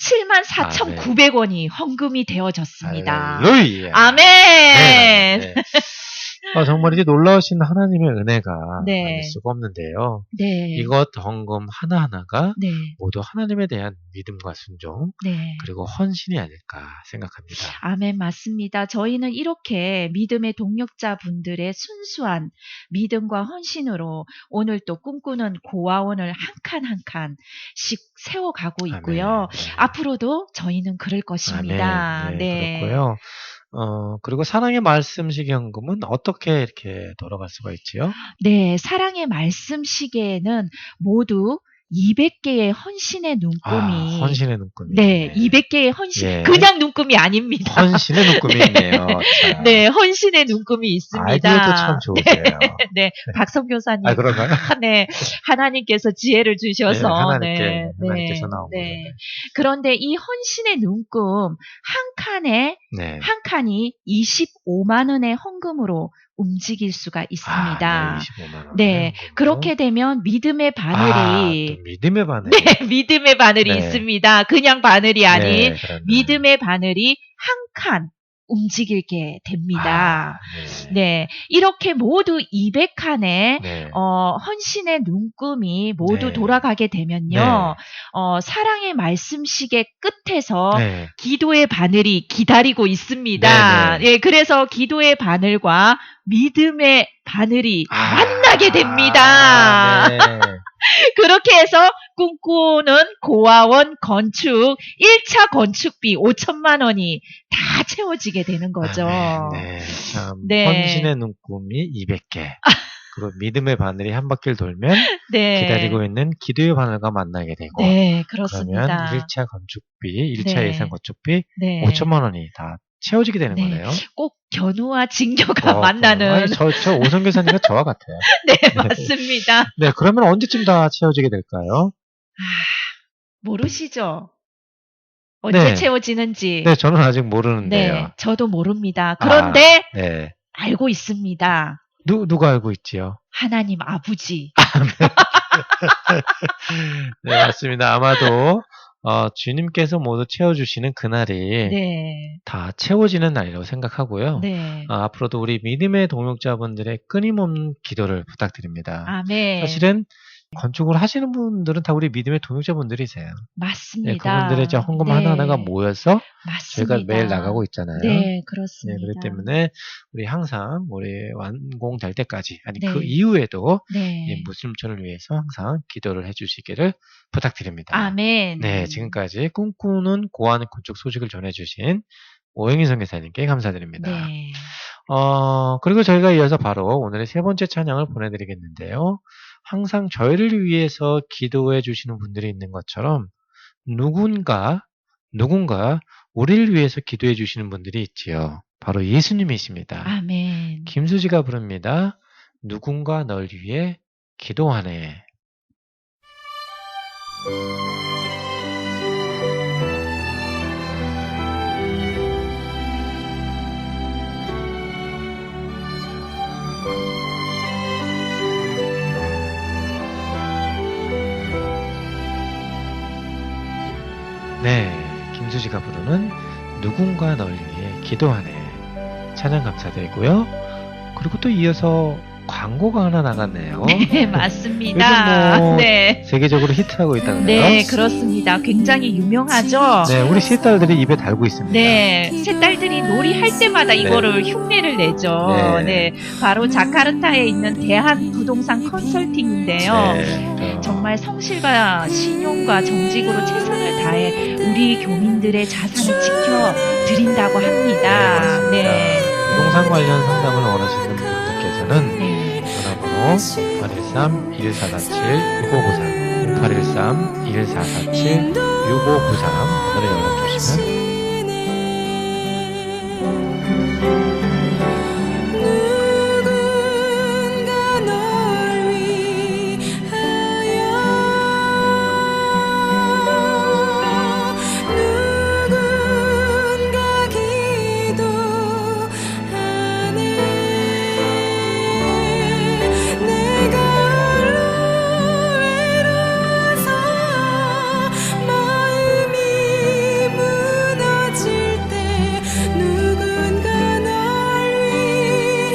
74,900원이 헌금이 되어졌습니다. 할렐루야. 아멘. 네. 정말 이제 놀라우신 하나님의 은혜가 네. 아닐 수가 없는데요. 네. 이것 헌금 하나하나가 네. 모두 하나님에 대한 믿음과 순종 네. 그리고 헌신이 아닐까 생각합니다. 아멘, 맞습니다. 저희는 이렇게 믿음의 동력자분들의 순수한 믿음과 헌신으로 오늘 또 꿈꾸는 고아원을 한 칸 한 칸씩 세워가고 있고요. 아멘. 네. 앞으로도 저희는 그럴 것입니다. 아멘. 네, 그렇고요. 그리고 사랑의 말씀식 헌금은 어떻게 이렇게 돌아갈 수가 있지요? 네, 사랑의 말씀 시계에는 모두 200개의 헌신의 눈금이 헌신의 눈금이. 네, 200개의 헌신 예. 그냥 눈금이 아닙니다. 헌신의 눈금이 있네요. 자. 네, 헌신의 눈금이 있습니다. 아이디어도 참 좋으세요. 네, 박성 교사님. 그런가요? 네, 하나님께서 지혜를 주셔서. 하나님께서 나온 네. 거예요. 그런데 이 헌신의 눈금 네. 한 칸이 25만 원의 헌금으로 움직일 수가 있습니다. 25만 원. 네, 그렇게 되면 믿음의 바늘이 또 믿음의 바늘. 네, 믿음의 바늘이 네. 있습니다. 그냥 바늘이 아닌 그렇네. 믿음의 바늘이 한 칸 움직이게 됩니다. 네. 네, 이렇게 모두 200칸의 네. 헌신의 눈금이 모두 네. 돌아가게 되면요, 사랑의 말씀시계 끝에서 네. 기도의 바늘이 기다리고 있습니다. 네. 예, 그래서 기도의 바늘과 믿음의 바늘이 만나게 됩니다. 네. 그렇게 해서 꿈꾸는 고아원 건축 1차 건축비 5천만 원이 다 채워지게 되는 거죠. 네. 참 네. 헌신의 눈금이 200개. 그리고 믿음의 바늘이 한 바퀴를 돌면 네. 기다리고 있는 기도의 바늘과 만나게 되고 네, 그렇습니다. 그러면 1차 건축비, 1차 네. 예산 건축비 네. 5천만 원이 다 채워지게 되는 네. 거네요. 꼭 견우와 징조가 만나는. 아니, 저 오성 교사님과 저와 같아요. 네, 맞습니다. 네, 그러면 언제쯤 다 채워지게 될까요? 모르시죠? 언제 네. 채워지는지. 네, 저는 아직 모르는데요. 네, 저도 모릅니다. 그런데 네. 알고 있습니다. 누가 알고 있지요? 하나님 아버지. 네, 맞습니다. 아마도 주님께서 모두 채워주시는 그날이 네. 다 채워지는 날이라고 생각하고요. 네. 앞으로도 우리 믿음의 동역자분들의 끊임없는 기도를 부탁드립니다. 아멘. 사실은 건축을 하시는 분들은 다 우리 믿음의 동역자분들이세요. 맞습니다. 네, 그분들의 이제 헌금 네. 하나하나가 모여서 맞습니다. 저희가 매일 나가고 있잖아요. 네, 그렇습니다. 네, 그렇기 때문에 우리 항상 우리 완공될 때까지 아니 네. 그 이후에도 네. 이 무슬림촌을 위해서 항상 기도를 해주시기를 부탁드립니다. 아멘. 네, 지금까지 꿈꾸는 고아원 건축 소식을 전해주신 오영희 선교사님께 감사드립니다. 네. 그리고 저희가 이어서 바로 오늘의 세 번째 찬양을 보내드리겠는데요. 항상 저희를 위해서 기도해 주시는 분들이 있는 것처럼 누군가 우리를 위해서 기도해 주시는 분들이 있지요. 바로 예수님이십니다. 아멘. 김수지가 부릅니다. 누군가 널 위해 기도하네. 네, 김수지가 부르는 누군가 널 위해 기도하네. 찬양 감사드리고요. 그리고 또 이어서 광고가 하나 나갔네요. 네, 맞습니다. 요즘 뭐 네. 세계적으로 히트하고 있다고요? 네, 그렇습니다. 굉장히 유명하죠? 네, 우리 시딸들이 입에 달고 있습니다. 네, 새 딸들이 놀이할 때마다 이거를 흉내를 내죠. 네. 네, 바로 자카르타에 있는 대한 부동산 컨설팅인데요. 네, 정말 성실과 신용과 정직으로 최선을 다해 우리 교민들의 자산을 지켜 드린다고 합니다. 맞습니다. 네. 부동산 관련 상담을 원하시는 분들께서는 네. 전화번호 813-2447-6593 813-2447-6593 번호를 연락주시면 누군가 널 위하여 누군가 기도하네 내가 홀로 외로워서 마음이 무너질 때 누군가 널 위해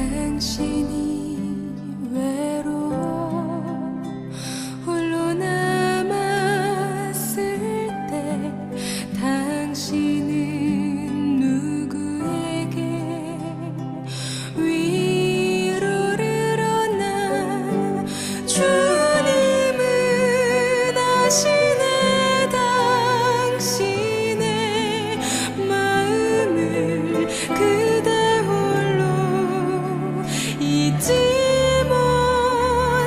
당신이 외로워 홀로 남았을 때 당신은 누구에게 위로를 얻나 주님은 아시네 당신의 마음을 그대 홀로 잊지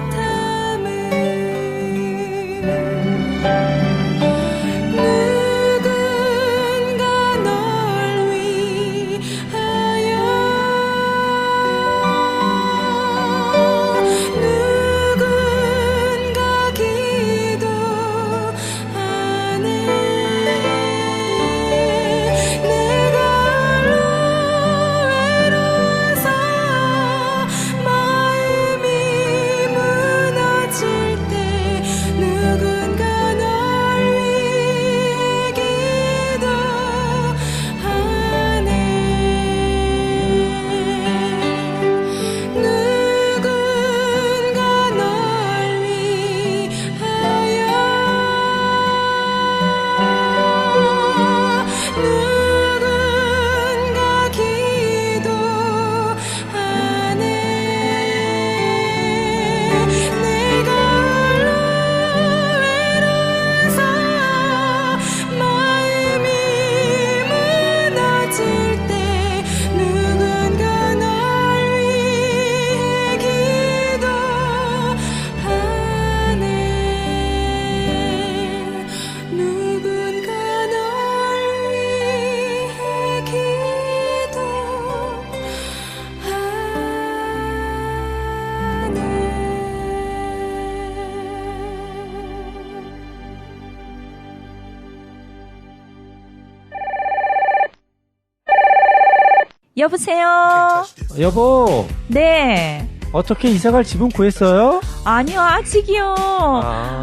못함을 누군가 널 위하여 누군가 기도하네 내가 홀로 외로워서 마음이 무너질 때 누군가 널 위해 기도하네 누군가 널 위하여 누군가 기도하네 내가 홀로 외로워서 마음이 무너질 때 누군가 널 위해 기도하네 누군가 널 위해 여보세요? 여보, 네. 어떻게 이사갈 집은 구했어요? 아니요, 아직이요.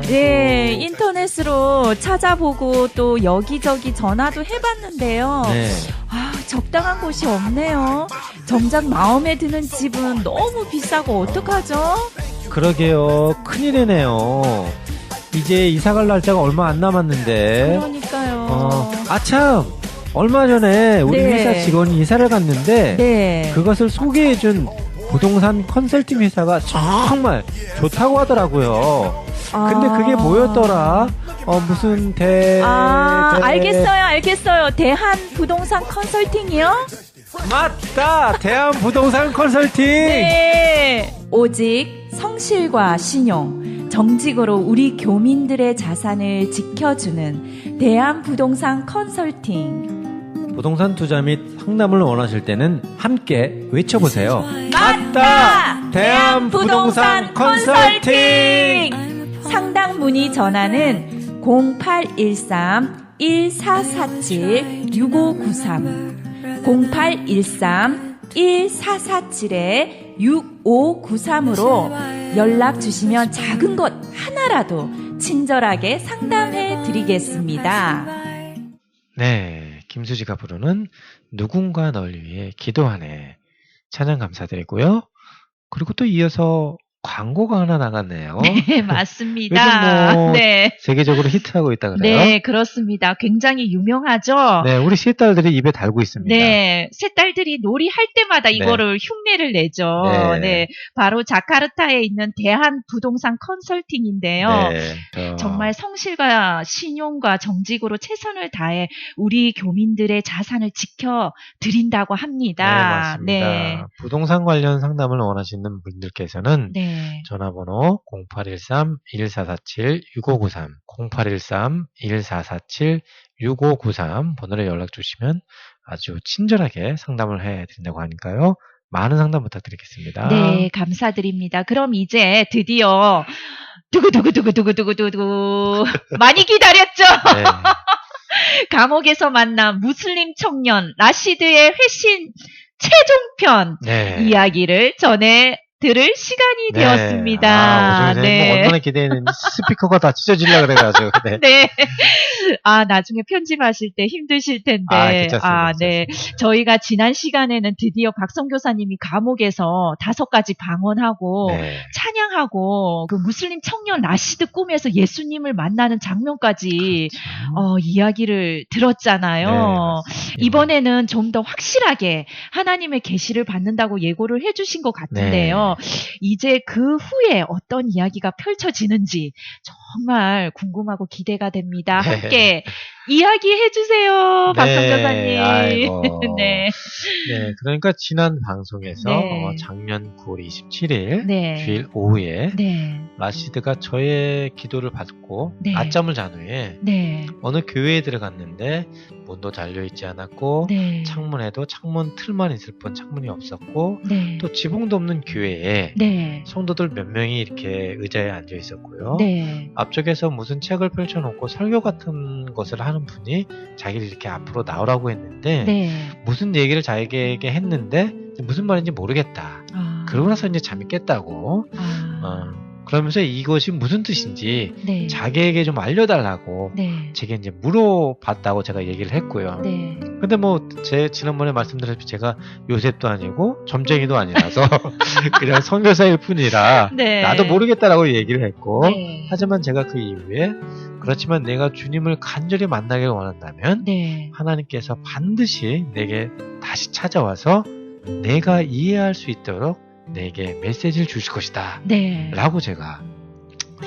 네, 인터넷으로 찾아보고 또 여기저기 전화도 해봤는데요. 네. 아, 적당한 곳이 없네요. 정작 마음에 드는 집은 너무 비싸고 어떡하죠? 그러게요. 큰일이네요. 이제 이사갈 날짜가 얼마 안 남았는데. 그러니까요. 아참! 얼마 전에 우리 네. 회사 직원이 이사를 갔는데 네. 그것을 소개해준 부동산 컨설팅 회사가 정말 좋다고 하더라고요. 근데 그게 뭐였더라? 무슨 알겠어요. 대한 부동산 컨설팅이요? 맞다! 대한부동산 컨설팅! 네. 오직 성실과 신용, 정직으로 우리 교민들의 자산을 지켜주는 대한부동산 컨설팅. 부동산 투자 및 상담을 원하실 때는 함께 외쳐보세요. 맞다! 대한부동산 컨설팅! 상담 문의 전화는 0813-1447-6593 0813-1447-6593으로 연락 주시면 작은 것 하나라도 친절하게 상담해 드리겠습니다. 네, 김수지가 부르는 누군가 널 위해 기도하네. 찬양 감사드리고요. 그리고 또 이어서 광고가 하나 나갔네요. 네, 맞습니다. 요즘 뭐 네. 세계적으로 히트하고 있다 그래요? 네, 그렇습니다. 굉장히 유명하죠? 네, 우리 시딸들이 입에 달고 있습니다. 네, 새 딸들이 놀이할 때마다 이거를 흉내를 내죠. 네. 네, 바로 자카르타에 있는 대한 부동산 컨설팅인데요. 네, 정말 성실과 신용과 정직으로 최선을 다해 우리 교민들의 자산을 지켜 드린다고 네, 합니다. 맞습니다. 네. 부동산 관련 상담을 원하시는 분들께서는 네. 전화번호 0813-1447-6593 0813-1447-6593 번호로 연락 주시면 아주 친절하게 상담을 해드린다고 하니까요. 많은 상담 부탁드리겠습니다. 네, 감사드립니다. 그럼 이제 드디어 두구두구두구두구두구두구 많이 기다렸죠? 네. 감옥에서 만난 무슬림 청년 라시드의 회신 최종편 네. 이야기를 전해 들을 시간이 네. 되었습니다. 오늘 네. 뭐 얼마나 기대했는지 스피커가 다 찢어지려고 그래가지고. 네. 네. 나중에 편집하실 때 힘드실 텐데. 괜찮습니다. 네. 괜찮습니다. 저희가 지난 시간에는 드디어 박성교사님이 감옥에서 5가지 방언하고 네. 찬양하고 그 무슬림 청년 라시드 꿈에서 예수님을 만나는 장면까지 이야기를 들었잖아요. 네, 맞습니다. 이번에는 좀 더 확실하게 하나님의 계시를 받는다고 예고를 해주신 것 같은데요. 이제 그 후에 어떤 이야기가 펼쳐지는지 정말 궁금하고 기대가 됩니다. 네. 함께 이야기해 주세요, 박성교사님. 아이고. 네. 네, 그러니까 지난 방송에서 네. 작년 9월 27일 네. 주일 오후에 네. 라시드가 저의 기도를 받고 네. 낮잠을 잔 후에 네. 어느 교회에 들어갔는데 문도 달려있지 않았고 네. 창문에도 창문 틀만 있을 뿐 창문이 없었고 네. 또 지붕도 없는 교회에 네. 성도들 몇 명이 이렇게 의자에 앉아 있었고요. 네. 앞쪽에서 무슨 책을 펼쳐놓고 설교 같은 것을 하는 분이 자기를 이렇게 앞으로 나오라고 했는데 네. 무슨 얘기를 자기에게 했는데 무슨 말인지 모르겠다. 아. 그러고 나서 이제 잠이 깼다고. 그러면서 이것이 무슨 뜻인지 네. 자기에게 좀 알려달라고 네. 제게 이제 물어봤다고 제가 얘기를 했고요. 네. 근데 뭐 제 지난번에 말씀드렸듯이 제가 요셉도 아니고 점쟁이도 아니라서 그냥 선교사일 뿐이라 네. 나도 모르겠다라고 얘기를 했고 네. 하지만 제가 그 이후에 그렇지만 내가 주님을 간절히 만나길 원한다면 네. 하나님께서 반드시 내게 다시 찾아와서 내가 이해할 수 있도록 내게 메시지를 주실 것이다 네. 라고 제가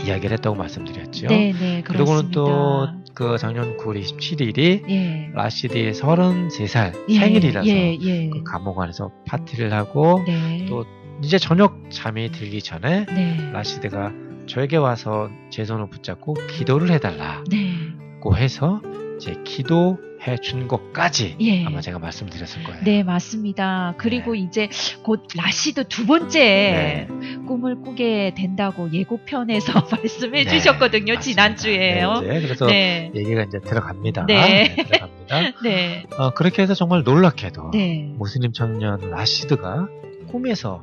이야기를 했다고 말씀드렸죠. 네, 네, 그리고는 또 그렇습니다. 그 작년 9월 27일이 예. 라시드의 33살 예, 생일이라서 예, 예. 그 감옥 안에서 파티를 하고 네. 또 이제 저녁 잠이 들기 전에 네. 라시드가 저에게 와서 제 손을 붙잡고 기도를 해달라고 네. 해서 제 기도해 준 것까지 예. 아마 제가 말씀드렸을 거예요. 네, 맞습니다. 그리고 네. 이제 곧 라시드 두 번째 꿈을 꾸게 된다고 예고편에서 말씀해 네, 주셨거든요. 맞습니다. 지난주에요. 네, 그래서 네. 얘기가 이제 들어갑니다. 네. 들어갑니다. 네. 그렇게 해서 정말 놀랍게도 네. 무슬림 청년 라시드가 꿈에서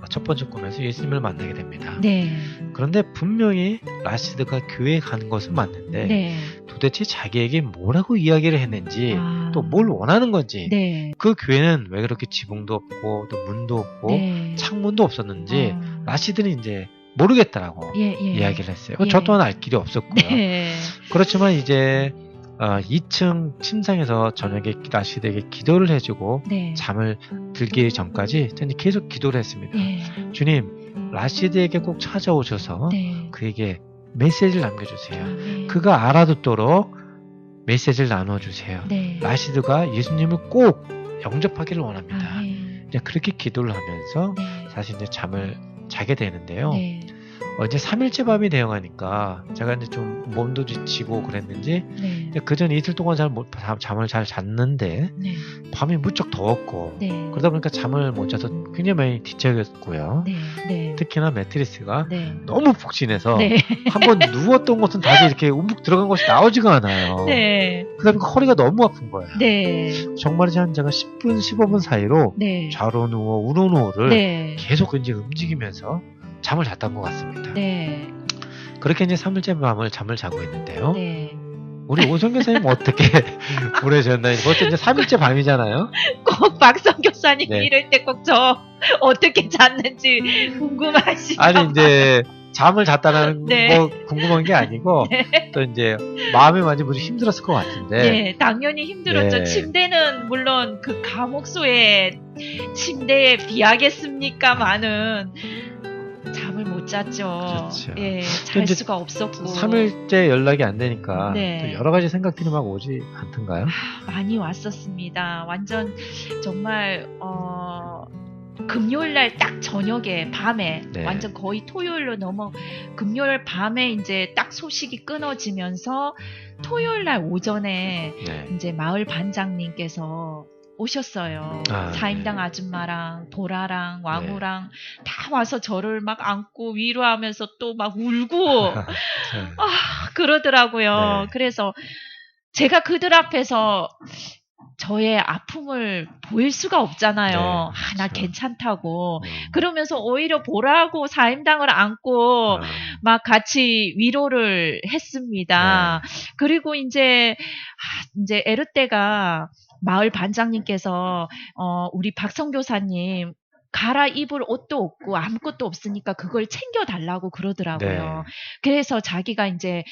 첫 번째 꿈에서 예수님을 만나게 됩니다. 네. 그런데 분명히 라시드가 교회에 간 것은 맞는데 네. 도대체 자기에게 뭐라고 이야기를 했는지 아. 또 뭘 원하는 건지 네. 그 교회는 왜 그렇게 지붕도 없고 또 문도 없고 네. 창문도 없었는지 어. 라시드는 이제 모르겠다라고 예, 예. 이야기를 했어요. 예. 저 또한 알 길이 없었고요. 네. 그렇지만 이제 2층 침상에서 저녁에 라시드에게 기도를 해주고 네. 잠을 들기 전까지 저는 계속 기도를 했습니다. 예. 주님, 라시드에게 꼭 찾아오셔서 네. 그에게 메시지를 남겨주세요. 아멘. 그가 알아듣도록 메시지를 나눠주세요. 네. 라시드가 예수님을 꼭 영접하기를 원합니다. 아멘. 이제 그렇게 기도를 하면서 네. 사실 이제 잠을 자게 되는데요. 네. 이제 3일째 밤이 되어가니까 제가 이제 좀 몸도 지치고 그랬는지 네. 그 전에 이틀 동안 잠을 잘 잤는데 네. 밤이 무척 더웠고 네. 그러다 보니까 잠을 못 자서 굉장히 많이 뒤척였고요. 네. 네. 특히나 매트리스가 네. 너무 푹신해서 네. 한번 누웠던 것은 다시 이렇게 움푹 들어간 것이 나오지가 않아요. 네. 그러다 보니까 허리가 너무 아픈 거예요. 네. 정말이지 한 제가 10분, 15분 사이로 네. 좌로 누워 우로 누워를 네. 계속 이제 움직이면서 잠을 잤던 것 같습니다. 네. 그렇게 이제 3일째 밤을 잠을 자고 있는데요. 네. 우리 오성 교사님 어떻게 보내셨나요? 벌써 이제 3일째 밤이잖아요. 꼭 박성 교사님 네. 이럴 때 꼭 저 어떻게 잤는지 궁금하시죠? 아니 이제 잠을 잤다는 네. 뭐 궁금한 게 아니고 또 이제 마음이 많이 무지 힘들었을 것 같은데 네, 당연히 힘들었죠. 네. 침대는 물론 그 감옥소의 침대에 비하겠습니까만은 잠을 못 잤죠. 그렇죠. 예, 또 잘 이제 수가 없었고 3일째 연락이 안 되니까 네. 또 여러 가지 생각들이 막 오지 않던가요? 많이 왔었습니다. 완전 정말 금요일 날 딱 저녁에 밤에 네. 완전 거의 토요일로 넘어 금요일 밤에 이제 딱 소식이 끊어지면서 토요일 날 오전에 네. 이제 마을 반장님께서 오셨어요. 아, 사임당 네. 아줌마랑 도라랑 왕우랑 다 와서 저를 막 안고 위로하면서 또 막 울고 그러더라고요. 네. 그래서 제가 그들 앞에서 저의 아픔을 보일 수가 없잖아요. 네, 나 그렇죠. 괜찮다고. 그러면서 오히려 보라고 사임당을 안고 막 같이 위로를 했습니다. 네. 그리고 이제 에르떼가 마을 반장님께서 우리 박성교사님 갈아입을 옷도 없고 아무것도 없으니까 그걸 챙겨달라고 그러더라고요. 네. 그래서 자기가 이제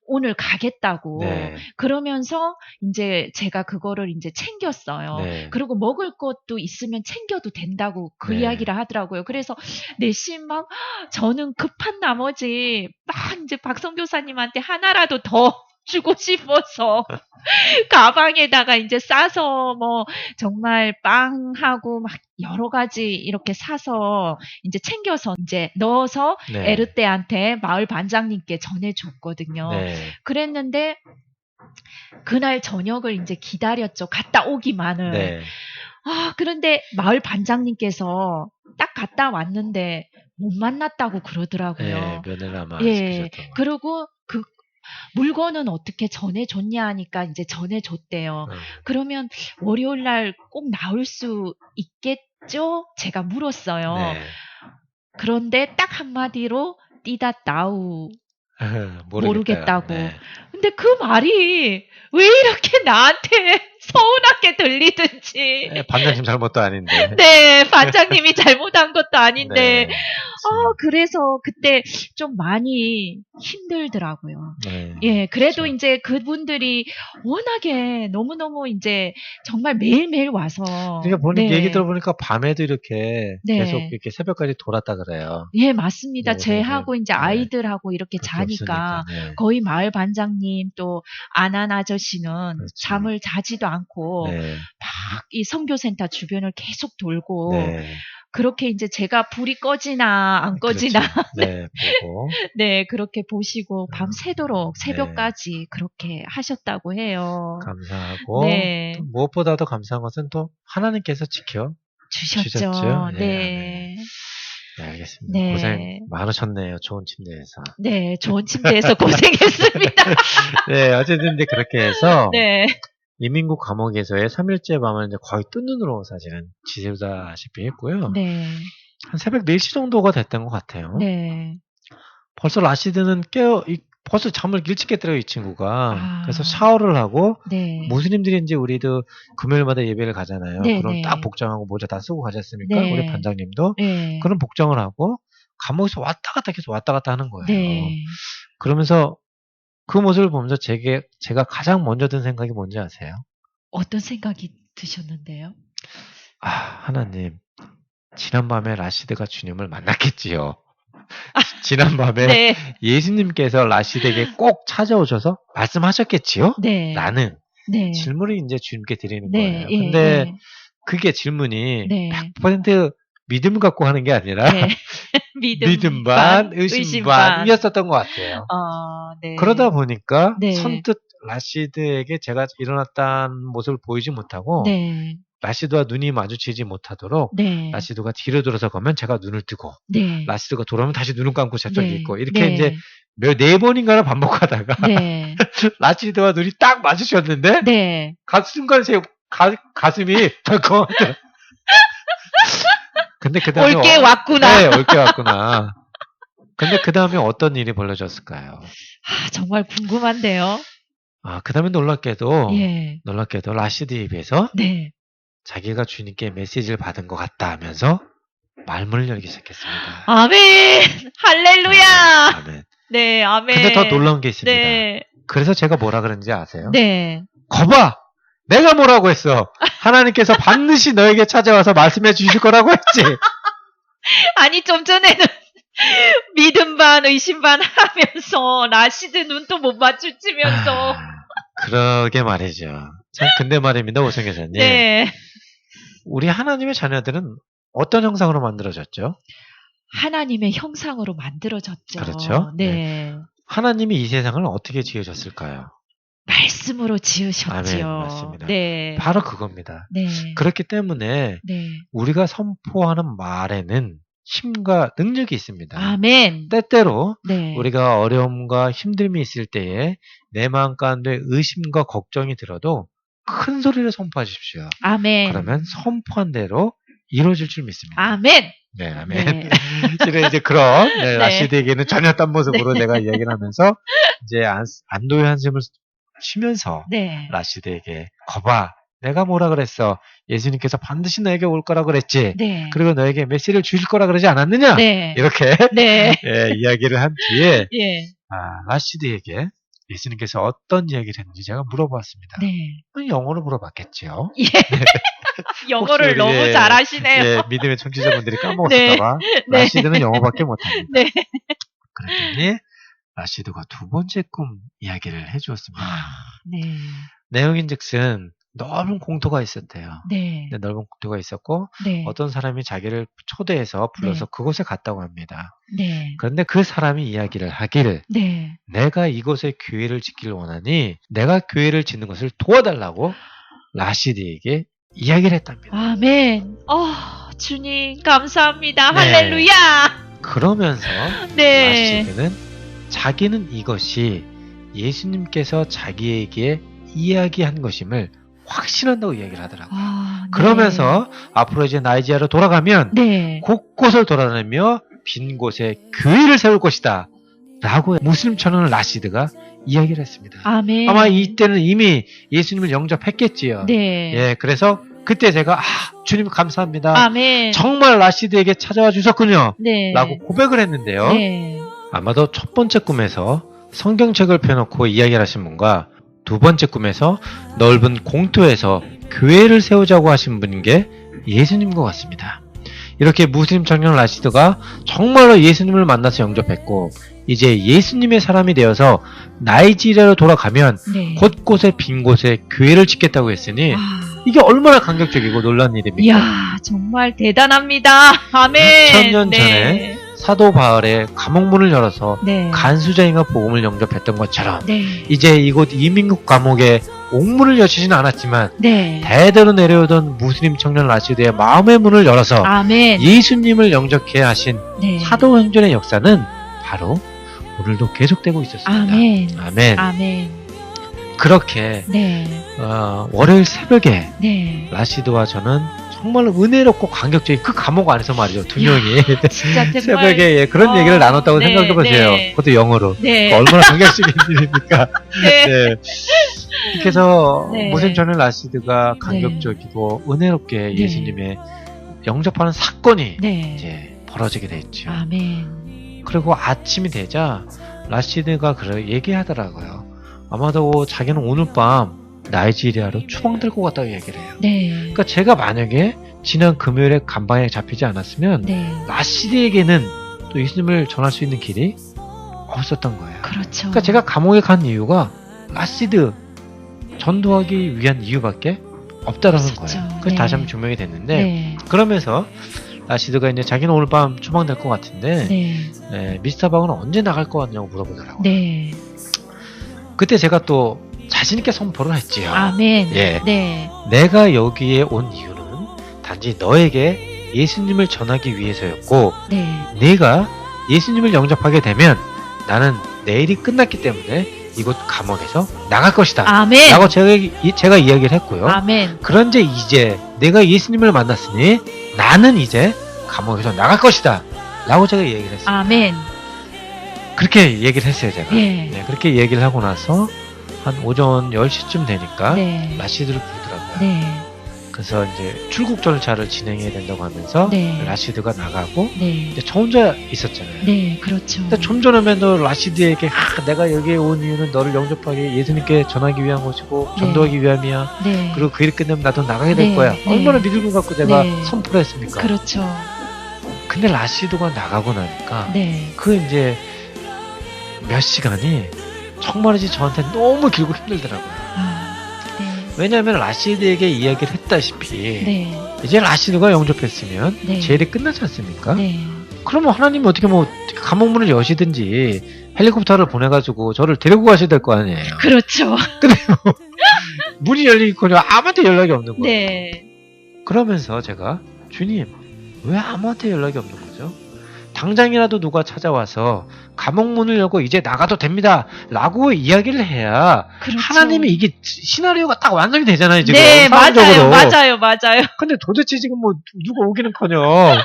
오늘 가겠다고 네. 그러면서 이제 제가 그거를 이제 챙겼어요. 네. 그리고 먹을 것도 있으면 챙겨도 된다고 그 네. 이야기를 하더라고요. 그래서 내심 막 저는 급한 나머지 막 이제 박성교사님한테 하나라도 더 주고 싶어서 가방에다가 이제 싸서 뭐 정말 빵하고 막 여러 가지 이렇게 사서 이제 챙겨서 이제 넣어서 네. 에르떼한테 마을 반장님께 전해줬거든요. 네. 그랬는데 그날 저녁을 이제 기다렸죠. 갔다 오기만을. 네. 그런데 마을 반장님께서 딱 갔다 왔는데 못 만났다고 그러더라고요. 네. 면회를 아마 예. 시키셨던 것 그리고 그 물건은 어떻게 전해줬냐 하니까 이제 전해줬대요. 같아요. 그러면 월요일 날 꼭 나올 수 있겠죠? 제가 물었어요. 네. 그런데 딱 한마디로 띠다 나우. 모르겠다고. 네. 근데 그 말이 왜 이렇게 나한테 서운하게 들리든지. 네, 반장님 잘못도 아닌데. 네, 반장님이 잘못한 것도 아닌데. 네. 그래서 그때 좀 많이 힘들더라고요. 네. 예, 그래도 그렇죠. 이제 그분들이 워낙에 너무너무 이제 정말 매일매일 와서. 그러니까 보니 네. 얘기 들어보니까 밤에도 이렇게 네. 계속 이렇게 새벽까지 돌았다 그래요. 예, 맞습니다. 네, 쟤하고 이제 네. 아이들하고 이렇게 그렇게 자니까. 없으니까. 네. 거의 마을 반장님 또 아난 아저씨는 그렇죠. 잠을 자지도 않고 네. 막 이 선교센터 주변을 계속 돌고 네. 그렇게 이제 제가 불이 꺼지나 안 꺼지나 그렇죠. 네. 보고. 네 그렇게 보시고 밤새도록 네. 새벽까지 그렇게 하셨다고 해요. 감사하고 네. 또 무엇보다도 감사한 것은 또 하나님께서 지켜 주셨죠. 주셨죠. 네, 네. 네, 알겠습니다. 네. 고생 많으셨네요. 좋은 침대에서. 네, 좋은 침대에서 고생했습니다. 네, 어쨌든 이제 그렇게 해서 네. 이민국 감옥에서의 3일째 밤을 이제 거의 뜬 눈으로 사실은 지새우다시피 했고요. 네. 한 새벽 4시 정도가 됐던 것 같아요. 네. 벌써 라시드는 벌써 잠을 일찍 깼더라고요, 이 친구가. 아. 그래서 샤워를 하고, 네. 무슬림들이 이제 우리도 금요일마다 예배를 가잖아요. 네, 그럼 네. 딱 복장하고 모자 다 쓰고 가지 않습니까? 네. 우리 반장님도. 네. 그런 복장을 하고, 감옥에서 왔다 갔다 계속 왔다 갔다 하는 거예요. 네. 그러면서 그 모습을 보면서 제가 가장 먼저 든 생각이 뭔지 아세요? 어떤 생각이 드셨는데요? 아, 하나님. 지난밤에 라시드가 주님을 만났겠지요. 지난밤에 네. 예수님께서 라시드에게 꼭 찾아오셔서 말씀하셨겠지요? 네. 라는 네. 질문을 이제 주님께 드리는 네. 거예요. 예, 근데 예. 그게 질문이 네. 100% 믿음을 갖고 하는 게 아니라 네. 믿음 반, 의심 반이었었던 것 같아요. 네. 그러다 보니까 네. 선뜻 라시드에게 제가 일어났다는 모습을 보이지 못하고 네. 라시드와 눈이 마주치지 못하도록 네. 라시드가 뒤로 돌아서 가면 제가 눈을 뜨고 네. 라시드가 돌아오면 다시 눈을 감고 저쪽에 네. 있고 이렇게 네. 이제 네 번인가를 반복하다가 네. 라시드와 눈이 딱 마주쳤는데 네. 순간 제 가슴이 덜컹. 근데 그 다음에 올게 왔구나. 네, 올게 왔구나. 근데 그 다음에 어떤 일이 벌어졌을까요? 정말 궁금한데요. 그 다음에 놀랍게도 예. 라시드 입에서 네. 자기가 주님께 메시지를 받은 것 같다 하면서 말문을 열기 시작했습니다. 아멘. 할렐루야. 아멘. 네, 아멘. 근데 더 놀라운 게 있습니다. 네. 그래서 제가 뭐라 그랬는지 아세요? 네. 거봐! 내가 뭐라고 했어? 하나님께서 반드시 너에게 찾아와서 말씀해 주실 거라고 했지. 아니, 좀 전에는 믿음 반, 의심 반 하면서 라시드 눈도 못 마주치면서. 그러게 말이죠. 참, 근데 말입니다, 오성교사님. 네. 우리 하나님의 자녀들은 어떤 형상으로 만들어졌죠? 하나님의 형상으로 만들어졌죠. 그렇죠. 네. 하나님이 이 세상을 어떻게 지으셨을까요? 말씀으로 지으셨지요. 아멘, 맞습니다. 네. 바로 그겁니다. 네. 그렇기 때문에 네. 우리가 선포하는 말에는 힘과 능력이 있습니다. 아멘. 때때로 네. 우리가 어려움과 힘듦이 있을 때에 내 마음 가운데 의심과 걱정이 들어도 큰 소리를 선포하십시오. 아멘. 그러면 선포한 대로 이루어질 줄 믿습니다. 아멘. 네, 아멘. 네. 이제 그런 네. 라시드에게는 전혀 딴 모습으로 내가 이야기를 하면서 이제 안도의 한숨을 쉬면서 네. 라시드에게 거봐, 내가 뭐라 그랬어? 예수님께서 반드시 너에게 올 거라 그랬지. 네. 그리고 너에게 메시지를 주실 거라 그러지 않았느냐? 네. 이렇게 네. 예, 이야기를 한 뒤에 예. 라시드에게 예수님께서 어떤 이야기를 했는지 제가 물어봤습니다. 네. 영어로 물어봤겠죠. 예. 영어를 혹시 우리, 너무 예, 잘하시네요. 예, 믿음의 청취자분들이 까먹었을까봐 네. 라시드는 영어밖에 못합니다. 네. 그랬더니 라시드가 두 번째 꿈 이야기를 해주었습니다. 네. 내용인즉슨 넓은 공터가 있었대요. 네. 네, 넓은 공터가 있었고 네. 어떤 사람이 자기를 초대해서 불러서 그곳에 갔다고 합니다. 네. 그런데 그 사람이 이야기를 하기를 네. 내가 이곳에 교회를 짓기를 원하니 내가 교회를 짓는 것을 도와달라고 라시드에게 이야기를 했답니다. 아멘. 주님 감사합니다. 네. 할렐루야. 그러면서 네. 라시드는 자기는 이것이 예수님께서 자기에게 이야기한 것임을 확신한다고 이야기를 하더라고요. 네. 그러면서 앞으로 이제 나이지아로 돌아가면 네. 곳곳을 돌아다니며 빈 곳에 교회를 세울 것이다 라고 무슬림 청년 라시드가 이야기를 했습니다. 아멘. 아마 이때는 이미 예수님을 영접했겠지요. 네. 예, 그래서 그때 제가 주님 감사합니다. 아멘. 정말 라시드에게 찾아와 주셨군요. 네. 라고 고백을 했는데요. 네. 아마도 첫 번째 꿈에서 성경책을 펴놓고 이야기를 하신 분과 두 번째 꿈에서 넓은 공터에서 교회를 세우자고 하신 분인 게 예수님 것 같습니다. 이렇게 무슬림 청년 라시드가 정말로 예수님을 만나서 영접했고 이제 예수님의 사람이 되어서 나이지리아로 돌아가면 네. 곳곳에 빈 곳에 교회를 짓겠다고 했으니 와. 이게 얼마나 감격적이고 놀라운 일입니까? 이야, 정말 대단합니다. 아멘. 2000년 전에 사도 바울의 감옥문을 열어서 네. 간수장이가 복음을 영접했던 것처럼 네. 이제 이곳 이민국 감옥에 옥문을 여시지는 않았지만 네. 대대로 내려오던 무슬림 청년 라시드의 마음의 문을 열어서 아멘. 예수님을 영접케 하신 네. 사도행전의 역사는 바로 오늘도 계속되고 있었습니다. 아멘. 아멘. 아멘. 그렇게 네. 월요일 새벽에 네. 라시드와 저는 정말 은혜롭고 감격적인 그 감옥 안에서 말이죠. 두 명이 진짜 정말 새벽에 예, 그런 얘기를 나눴다고 네, 생각해 보세요. 네. 그것도 영어로. 네. 얼마나 감격적인 일입니까? 네. 네. 이렇게 해서 네. 모셈 전에 라시드가 감격적이고 은혜롭게 네. 예수님의 영접하는 사건이 네. 이제 벌어지게 됐죠. 아멘. 그리고 아침이 되자 라시드가 그래 얘기하더라고요. 아마도 자기는 오늘 밤 나이지리아로 추방될 것 같다고 얘기를 해요. 네. 그러니까 제가 만약에 지난 금요일에 감방에 잡히지 않았으면 네. 라시드에게는 또 예수님을 전할 수 있는 길이 없었던 거예요. 그렇죠. 그러니까 제가 감옥에 간 이유가 라시드 전도하기 위한 이유밖에 없다라는 없었죠. 거예요. 그래서 네. 다시 한번 증명이 됐는데 네. 그러면서 라시드가 이제 자기는 오늘 밤 추방될 것 같은데 네. 미스터 박은 언제 나갈 것 같냐고 물어보더라고요. 네. 그때 제가 또 자신있게 선포를 했지요. 아멘. 예. 네. 내가 여기에 온 이유는 단지 너에게 예수님을 전하기 위해서였고 네. 네가 예수님을 영접하게 되면 나는 내일이 끝났기 때문에 이곳 감옥에서 나갈 것이다 아멘. 라고 제가 이야기를 했고요. 아멘. 그런데 이제 내가 예수님을 만났으니 나는 이제 감옥에서 나갈 것이다 라고 제가 얘기를 했어요. 아멘. 그렇게 얘기를 했어요 제가. 예. 네, 그렇게 얘기를 하고 나서 한 오전 10시쯤 되니까 네. 라시드를 부르더라고요. 네. 그래서 이제 출국 절차를 진행해야 된다고 하면서 네. 라시드가 나가고 네. 이제 저 혼자 있었잖아요. 네. 그렇죠. 근데 좀 전에도 라시드에게 내가 여기에 온 이유는 너를 영접하게 예수님께 전하기 위한 것이고 네. 전도하기 위함이야. 네. 그리고 그 일 끝내면 나도 나가게 될 네. 거야. 네. 얼마나 믿음을 갖고 내가 네. 선포를 했습니까? 그렇죠. 근데 라시드가 나가고 나니까 네. 그 이제 몇 시간이 정말이지 저한테 너무 길고 힘들더라고요. 아. 네. 왜냐하면 라시드에게 이야기를 했다시피 네. 이제 라시드가 영접했으면 네. 제 일이 끝나지 않습니까? 네. 그러면 하나님이 어떻게 뭐 감옥문을 여시든지 헬리콥터를 보내가지고 저를 데리고 가셔야 될 거 아니에요. 그렇죠. 문이 열리거든요. 아무한테 연락이 없는 거예요. 네. 그러면서 제가 주님 왜 아무한테 연락이 없는 거죠? 당장이라도 누가 찾아와서 감옥문을 열고 이제 나가도 됩니다 라고 이야기를 해야 그렇죠. 하나님이 이게 시나리오가 딱 완성이 되잖아요 지금 네, 상황적으로. 맞아요. 근데 도대체 지금 뭐 누가 오기는커녕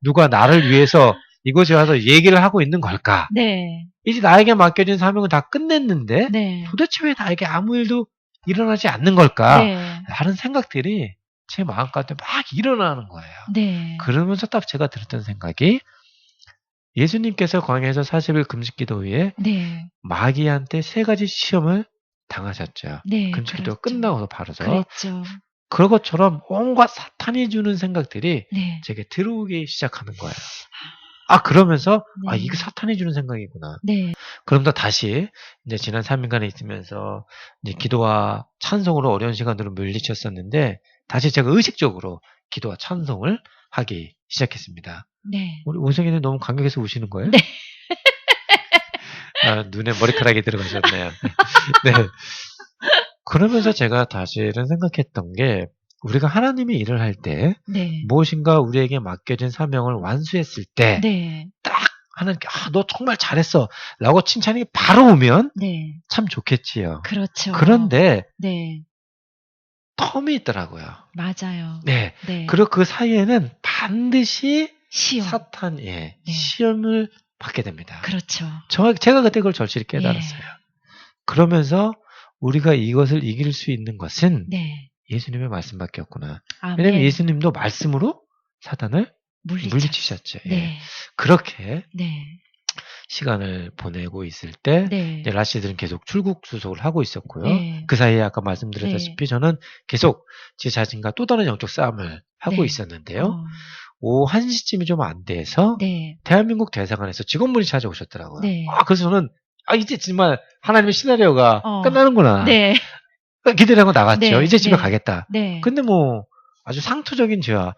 누가 나를 위해서 이곳에 와서 얘기를 하고 있는 걸까? 네. 이제 나에게 맡겨진 사명을 다 끝냈는데 네. 도대체 왜 나에게 아무 일도 일어나지 않는 걸까? 네. 라는 생각들이 제 마음 가운데 막 일어나는 거예요. 네. 그러면서 딱 제가 들었던 생각이 예수님께서 광야에서 40일 금식기도 후에 네. 마귀한테 3가지 시험을 당하셨죠. 네. 금식기도 그렇죠. 끝나고서 바로서. 그랬죠. 그런 것처럼 온갖 사탄이 주는 생각들이 네. 제게 들어오기 시작하는 거예요. 그러면서 네. 이거 사탄이 주는 생각이구나. 네. 그럼 또 다시 이제 지난 3일간에 있으면서 이제 기도와 찬송으로 어려운 시간으로 물리쳤었는데 다시 제가 의식적으로 기도와 찬송을 하기 시작했습니다. 네. 우리 원성이는 너무 감격해서 우시는 거예요? 네. 눈에 머리카락이 들어가셨네요. 네. 그러면서 제가 다시는 생각했던 게 우리가 하나님의 일을 할 때 네. 무엇인가 우리에게 맡겨진 사명을 완수했을 때 네. 딱 하나님께 너 정말 잘했어 라고 칭찬이 바로 오면 네. 참 좋겠지요. 그렇죠. 그런데 네. 텀이 있더라고요. 맞아요. 네. 네. 그리고 그 사이에는 반드시 시험. 사탄의 네. 시험을 받게 됩니다. 그렇죠. 제가 그때 그걸 절실히 깨달았어요. 그러면서 우리가 이것을 이길 수 있는 것은 네. 예수님의 말씀밖에 없구나. 아멘. 왜냐하면 예수님도 말씀으로 사탄을 물리쳤- 물리치셨죠. 예. 네. 그렇게 네. 시간을 보내고 있을 때 네. 이제 라시드는 계속 출국 수속을 하고 있었고요. 네. 그 사이에 아까 말씀드렸다시피 저는 계속 제 자신과 또 다른 영적 싸움을 하고 네. 있었는데요. 오후 1시쯤이 좀 안 돼서 네. 대한민국 대사관에서 직원분이 찾아오셨더라고요. 네. 그래서 저는 이제 정말 하나님의 시나리오가 어. 끝나는구나. 네. 기대하고 나갔죠. 네. 이제 집에 네. 가겠다. 네. 근데 뭐 아주 상투적인 죄와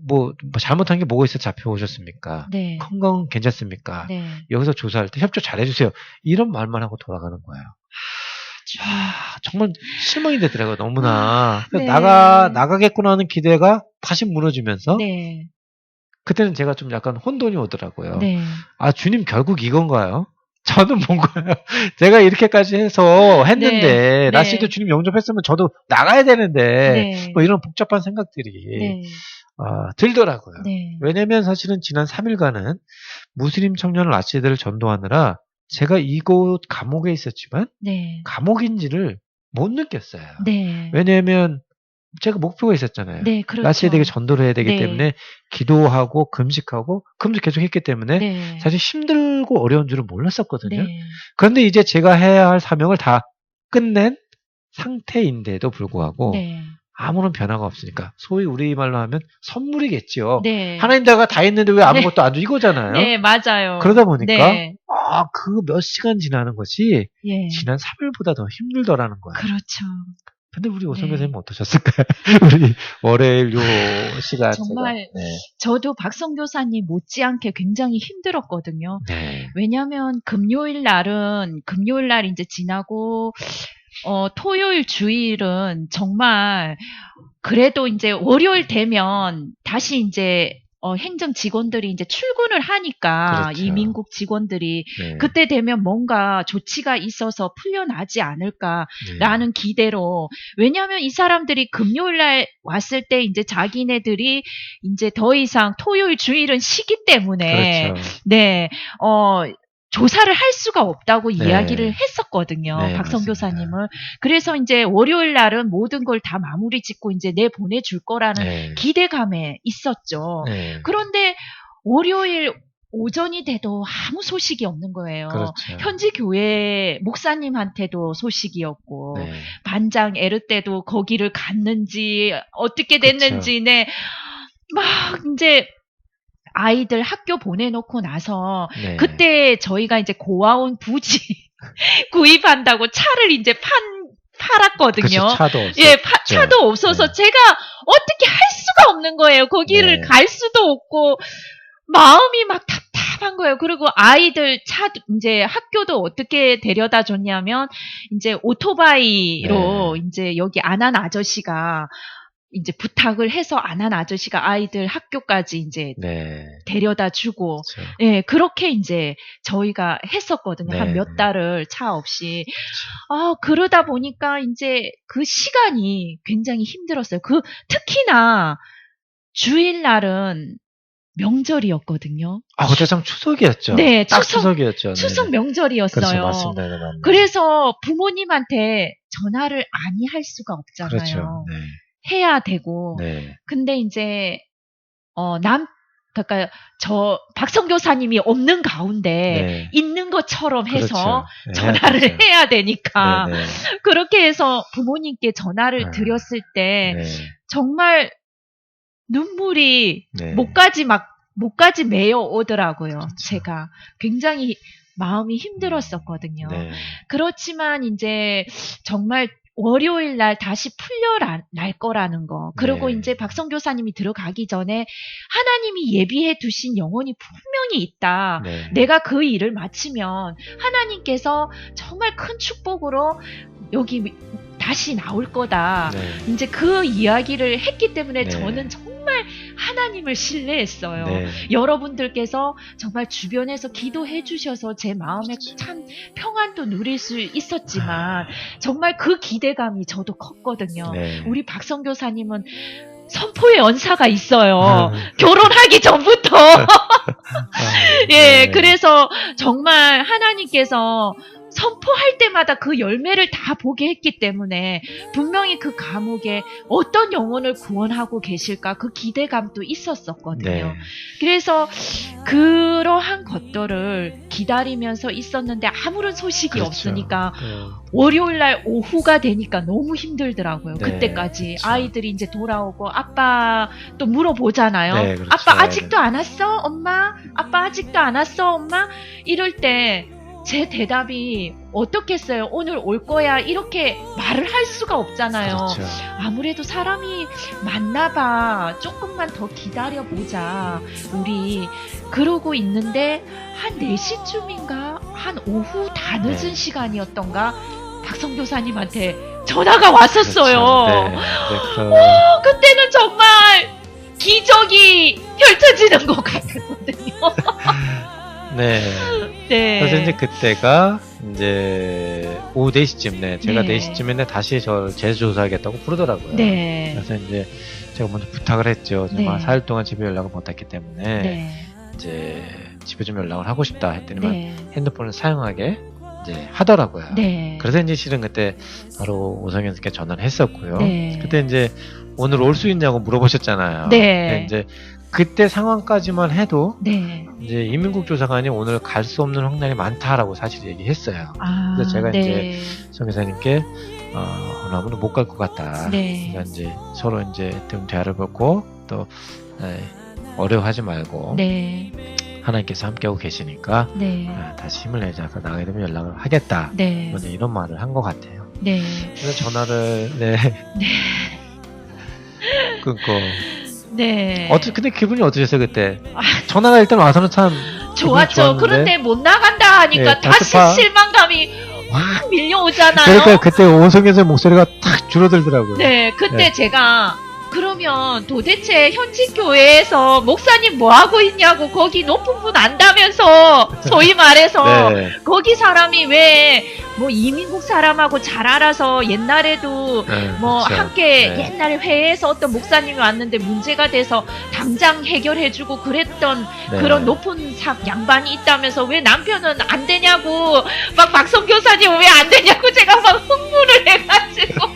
뭐 잘못한 게 뭐가 있어 잡혀오셨습니까? 네. 건강 괜찮습니까? 네. 여기서 조사할 때 협조 잘해주세요. 이런 말만 하고 돌아가는 거예요. 정말 실망이 되더라고요. 너무나. 네. 나가겠구나 하는 기대가 다시 무너지면서 네. 그때는 제가 좀 약간 혼돈이 오더라고요. 네. 주님 결국 이건가요? 저는 뭔가요? 제가 이렇게까지 해서 했는데 네. 라시드 주님 영접했으면 저도 나가야 되는데 네. 뭐 이런 복잡한 생각들이 네. 들더라고요. 네. 왜냐면 사실은 지난 3일간은 무슬림 청년 라시드를 전도하느라 제가 이곳 감옥에 있었지만 네. 감옥인지를 못 느꼈어요. 네. 왜냐하면 제가 목표가 있었잖아요. 네, 그렇죠. 라시드에게 전도를 해야 되기 네. 때문에 기도하고 금식하고 금식 계속 했기 때문에 네. 사실 힘들고 어려운 줄은 몰랐었거든요. 네. 그런데 이제 제가 해야 할 사명을 다 끝낸 상태인데도 불구하고 네. 아무런 변화가 없으니까 소위 우리말로 하면 선물이겠죠. 네. 하나님 나라가 다 했는데 왜 아무것도 안 줘? 이거잖아요. 네, 맞아요. 그러다 보니까 네. 그 몇 시간 지나는 것이 예. 지난 3일보다 더 힘들더라는 거예요. 그렇죠. 근데 우리 오성 네. 교수님 어떠셨을까요? 우리 월요일 요 시간 정말 제가, 네. 저도 박성 교사님 못지않게 굉장히 힘들었거든요. 네. 왜냐하면 금요일 날 이제 지나고 토요일 주일은 정말 그래도 이제 월요일 되면 다시 이제 행정 직원들이 이제 출근을 하니까 그렇죠. 이 민국 직원들이 네. 그때 되면 뭔가 조치가 있어서 풀려나지 않을까라는 네. 기대로 왜냐하면 이 사람들이 금요일 날 왔을 때 이제 자기네들이 이제 더 이상 토요일 주일은 쉬기 때문에 그렇죠. 네, 조사를 할 수가 없다고 네. 이야기를 했었거든요. 네, 박성 맞습니다. 교사님을. 그래서 이제 월요일 날은 모든 걸 다 마무리 짓고 이제 내 보내줄 거라는 네. 기대감에 있었죠. 네. 그런데 월요일 오전이 돼도 아무 소식이 없는 거예요. 그렇죠. 현지 교회 목사님한테도 소식이 없고 네. 반장 에르 때도 거기를 갔는지 어떻게 됐는지 네. 막 이제 아이들 학교 보내놓고 나서 네. 그때 저희가 이제 고아원 부지 구입한다고 차를 이제 팔았거든요. 그치, 차도 없었죠. 예, 차도 없어서 네. 제가 어떻게 할 수가 없는 거예요. 거기를 네. 갈 수도 없고 마음이 막 답답한 거예요. 그리고 아이들 이제 학교도 어떻게 데려다 줬냐면 이제 오토바이로 이제 여기 안한 아저씨가 이제 부탁을 해서 안한 아저씨가 아이들 학교까지 이제 네. 데려다 주고 그렇죠. 예, 그렇게 이제 저희가 했었거든요. 네. 한 몇 달을 차 없이. 그러다 보니까 이제 그 시간이 굉장히 힘들었어요. 특히나 주일날은 명절이었거든요. 그때 참 추석이었죠. 네, 딱 추석- 추석이었죠. 추석 네. 명절이었어요. 그렇죠. 맞습니다. 네, 맞네. 그래서 부모님한테 전화를 아니 할 수가 없잖아요. 그렇죠. 네. 해야 되고. 네. 근데 이제 그러니까 박성 교사님이 없는 가운데 네. 있는 것처럼 해서 그렇죠. 네, 전화를 해야 되죠. 해야 되니까 네, 네. 그렇게 해서 부모님께 전화를 아, 드렸을 때 네. 정말 눈물이 네. 목까지 메어 오더라고요. 그렇죠. 제가 굉장히 마음이 힘들었었거든요. 네. 그렇지만 이제 정말 월요일 날 다시 풀려날 거라는 거. 그리고 네. 이제 박성 교사님이 들어가기 전에 하나님이 예비해 두신 영혼이 분명히 있다. 네. 내가 그 일을 마치면 하나님께서 정말 큰 축복으로 여기 다시 나올 거다. 네. 이제 그 이야기를 했기 때문에 네. 저는 정말 하나님을 신뢰했어요. 네. 여러분들께서 정말 주변에서 기도해 주셔서 제 마음에 그렇죠. 참 평안도 누릴 수 있었지만 정말 그 기대감이 저도 컸거든요. 네. 우리 박성 교사님은 선포의 언사가 있어요. 아, 결혼하기 전부터. 예, 네. 그래서 정말 하나님께서 선포할 때마다 그 열매를 다 보게 했기 때문에 분명히 그 감옥에 어떤 영혼을 구원하고 계실까 그 기대감도 있었었거든요. 네. 그래서 그러한 것들을 기다리면서 있었는데 아무런 소식이 그렇죠. 없으니까 네. 월요일 날 오후가 되니까 너무 힘들더라고요. 네, 그때까지 그렇죠. 아이들이 이제 돌아오고 아빠 또 물어보잖아요. 네, 그렇죠. 아빠 아직도 안 왔어? 엄마? 아빠 아직도 안 왔어? 엄마? 이럴 때 제 대답이 어떻겠어요? 오늘 올 거야 이렇게 말을 할 수가 없잖아요. 그렇죠. 아무래도 사람이 많나 봐. 조금만 더 기다려보자. 우리 그러고 있는데 한 4시쯤인가? 한 오후 다 늦은 네. 시간이었던가? 박성 교사님한테 전화가 왔었어요. 그렇죠. 네. 네. 그때는 정말 기적이 펼쳐지는 것 같았거든요. 네. 네. 그래서 이제 그때가 이제 오후 4시쯤, 제가 네. 4시쯤에 다시 저를 재조사하겠다고 부르더라고요. 네. 그래서 이제 제가 먼저 부탁을 했죠. 제가 네. 4일 동안 집에 연락을 못했기 때문에 네. 이제 집에 좀 연락을 하고 싶다 했더니만 네. 핸드폰을 사용하게 이제 하더라고요. 네. 그래서 이제 실은 그때 바로 오성현 씨께 전화를 했었고요. 네. 그때 이제 오늘 올 수 있냐고 물어보셨잖아요. 네. 근데 이제 그때 상황까지만 해도 네. 이제 이민국 조사관이 오늘 갈 수 없는 확률이 많다라고 사실 얘기했어요. 아, 그래서 제가 네. 이제 성 기사님께 오늘 아무도 못 갈 것 같다. 네. 그러니까 이제 서로 이제 좀 대화를 볼 또 어려워하지 말고 네. 하나님께서 함께하고 계시니까 네. 다시 힘을 내자서 나가게 되면 연락을 하겠다. 네. 이제 이런 말을 한 것 같아요. 네. 그래서 전화를 끊고 네. 근데 기분이 어떠셨어요 그때? 전화가 일단 와서는 참 좋았죠. 기분이 좋았는데. 그런데 못 나간다 하니까 네, 다시 다시 실망감이 확 밀려오잖아요. 그러니까 그때 오성에서 목소리가 탁 줄어들더라고요. 네, 그때 네. 제가 그러면 도대체 현직 교회에서 목사님 뭐 하고 있냐고 거기 높은 분 안다면서 소위 말해서 네. 거기 사람이 왜 뭐 이민국 사람하고 잘 알아서 옛날에도 네, 뭐 그렇죠. 함께 네. 옛날에 회의에서 어떤 목사님이 왔는데 문제가 돼서 당장 해결해주고 그랬던 네. 그런 높은 양반이 있다면서 왜 남편은 안 되냐고 막 박성 교사님 왜 안 되냐고 제가 막 흥분을 해가지고